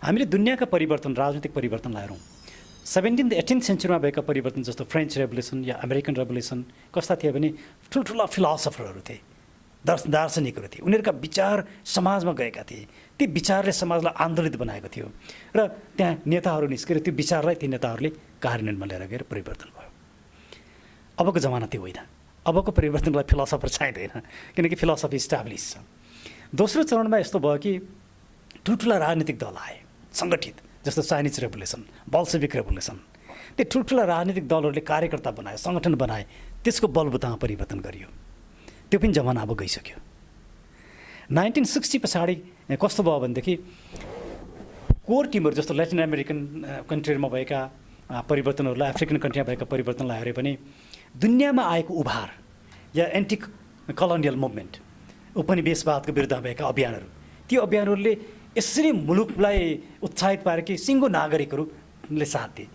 हामीले दुनियाँका परिवर्तन, राजनीतिक परिवर्तनलाई हेरौँ। 17th-18th सेन्चुरीमा भएका परिवर्तन जस्तो फ्रेन्च रेभोल्युसन या अमेरिकन रेभोल्युसन कस्ता थिए भने ठुल्ठुला फिलोसफरहरू थिए, दार्शनिकहरू थिए, उनीहरूका विचार समाजमा गएका थिए, ती विचारले समाजलाई आन्दोलित बनाएको थियो र त्यहाँ नेताहरू निस्केर त्यो विचारलाई ती नेताहरूले कार्यान्वयनमा लिएर गएर परिवर्तन भयो। अबको जमाना त्यो होइन, अबको परिवर्तनलाई फिलोसफर चाहिँदैन किनकि फिलोसफी इस्टाब्लिस छ। दोस्रो चरणमा यस्तो भयो कि ठुल्ठुला राजनीतिक दल आए सङ्गठित, जस्तो चाइनिज रेभोल्युसन, बल्सेविक रेभोल्युसन। त्यो ठुल्ठुला राजनीतिक दलहरूले कार्यकर्ता बनाए, सङ्गठन बनाए, त्यसको बलबुतामा परिवर्तन गरियो। त्यो पनि जमाना अब गइसक्यो। 1960 पछाडि कस्तो भयो भनेदेखि कोर टिमहरू जस्तो ल्याटिन अमेरिकन कन्ट्रीमा भएका परिवर्तनहरूलाई, अफ्रिकन कन्ट्रीमा भएका परिवर्तनलाई हेऱ्यो भने दुनियाँमा आएको उभार या एन्टी कलोनियल मुभमेन्ट, उपनिवेशवादको विरुद्धमा भएका अभियानहरू, ती अभियानहरूले यसरी मुलुकलाई उत्साहित पारे कि सिङ्गो नागरिकहरूले साथ दिए।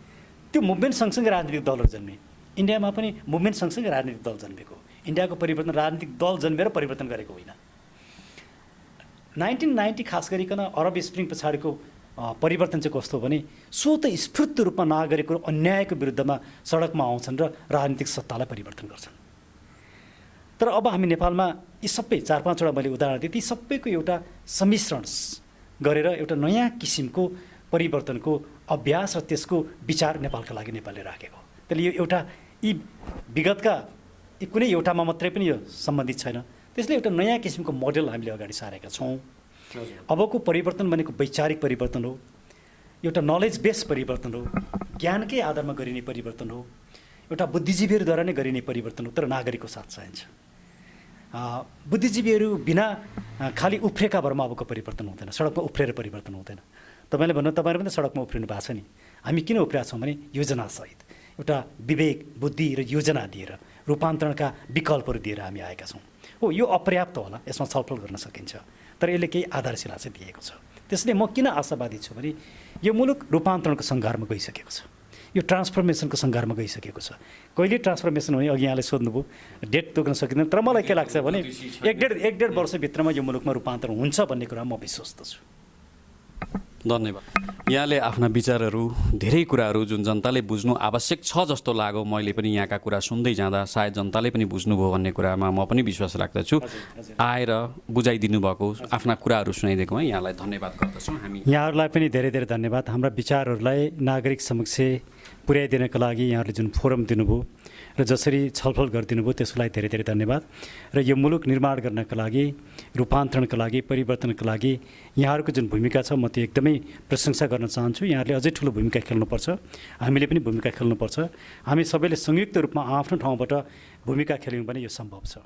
त्यो मुभमेन्ट सँगसँगै राजनीतिक दलहरू जन्मे। इन्डियामा पनि मुभमेन्ट सँगसँगै राजनीतिक दल जन्मेको। इन्डियाको परिवर्तन राजनीतिक दल जन्मेर परिवर्तन गरेको होइन। 1990 खास गरिकन अरब स्प्रिङ पछाडिको परिवर्तन चाहिँ कस्तो भने स्वतःस्फूर्त रूपमा नागरिकहरू अन्यायको विरुद्धमा सडकमा आउँछन् र राजनीतिक सत्तालाई परिवर्तन गर्छन्। तर अब हामी नेपालमा यी सबै 4-5वटा मैले उदाहरण दिएँ, ती सबैको एउटा सम्मिश्रण गरेर एउटा नयाँ किसिमको परिवर्तनको अभ्यास र त्यसको विचार नेपालका लागि नेपालले राखेको। त्यसले यो एउटा यी विगतका कुनै एउटामा मात्रै पनि यो सम्बन्धित छैन। त्यसले एउटा नयाँ किसिमको मोडेल हामीले अगाडि सारेका छौँ। अबको परिवर्तन भनेको वैचारिक परिवर्तन हो, एउटा नलेज बेस परिवर्तन हो, ज्ञानकै आधारमा गरिने परिवर्तन हो, एउटा बुद्धिजीवीहरूद्वारा नै गरिने परिवर्तन हो, तर नागरिकको साथ चाहिन्छ। बुद्धिजीवीहरू बिना खालि उफ्रेका भरमा अबको परिवर्तन हुँदैन, सडकमा उफ्रेर परिवर्तन हुँदैन। तपाईँले भन्नु, तपाईँहरू पनि सडकमा उफ्रिनु भएको छ नि। हामी किन उफ्रिएका छौँ भने योजनासहित एउटा विवेक, बुद्धि र योजना दिएर, रूपान्तरणका विकल्पहरू दिएर हामी आएका छौँ। हो, यो अपर्याप्त होला, यसमा छलफल गर्न सकिन्छ, तर यसले केही आधारशिला चाहिँ दिएको छ। त्यसले म किन आशावादी छु भने यो मुलुक रूपान्तरणको सङ्घारमा गइसकेको छ, यो ट्रान्सफर्मेसनको सङ्घारमा गइसकेको छ। कहिले ट्रान्सफर्मेसन हुने अघि यहाँले सोध्नुभयो, डेट तोक्न सकिँदैन, तर मलाई के लाग्छ भने एक डेढ वर्षभित्रमा यो मुलुकमा रूपान्तरण हुन्छ भन्ने कुरा म विश्वस्त छु। धन्यवाद। यहाँले आफ्ना विचारहरू, धेरै कुराहरू जुन जनताले बुझ्नु आवश्यक छ जस्तो लाग्यो, मैले पनि यहाँका कुरा सुन्दै जाँदा सायद जनताले पनि बुझ्नुभयो भन्ने कुरामा म पनि विश्वास राख्दछु। आएर बुझाइदिनु भएको, आफ्ना कुराहरू सुनाइदिएकोमा यहाँलाई धन्यवाद गर्दछौँ। हामी यहाँहरूलाई पनि धेरै धेरै धन्यवाद। हाम्रा विचारहरूलाई नागरिक समक्ष पुर्याइदिनका लागि यहाँहरूले जुन फोरम दिनुभयो र जसरी छलफल गरिदिनु भयो त्यसको लागि धेरै धेरै धन्यवाद। र यो मुलुक निर्माण गर्नका लागि, रूपान्तरणका लागि, परिवर्तनका लागि यहाँहरूको जुन भूमिका छ म त्यो एकदमै प्रशंसा गर्न चाहन्छु। यहाँहरूले अझै ठुलो भूमिका खेल्नुपर्छ, हामीले पनि भूमिका खेल्नुपर्छ। हामी सबैले संयुक्त रूपमा आफ्नो ठाउँबाट भूमिका खेल्यौँ भने यो सम्भव छ।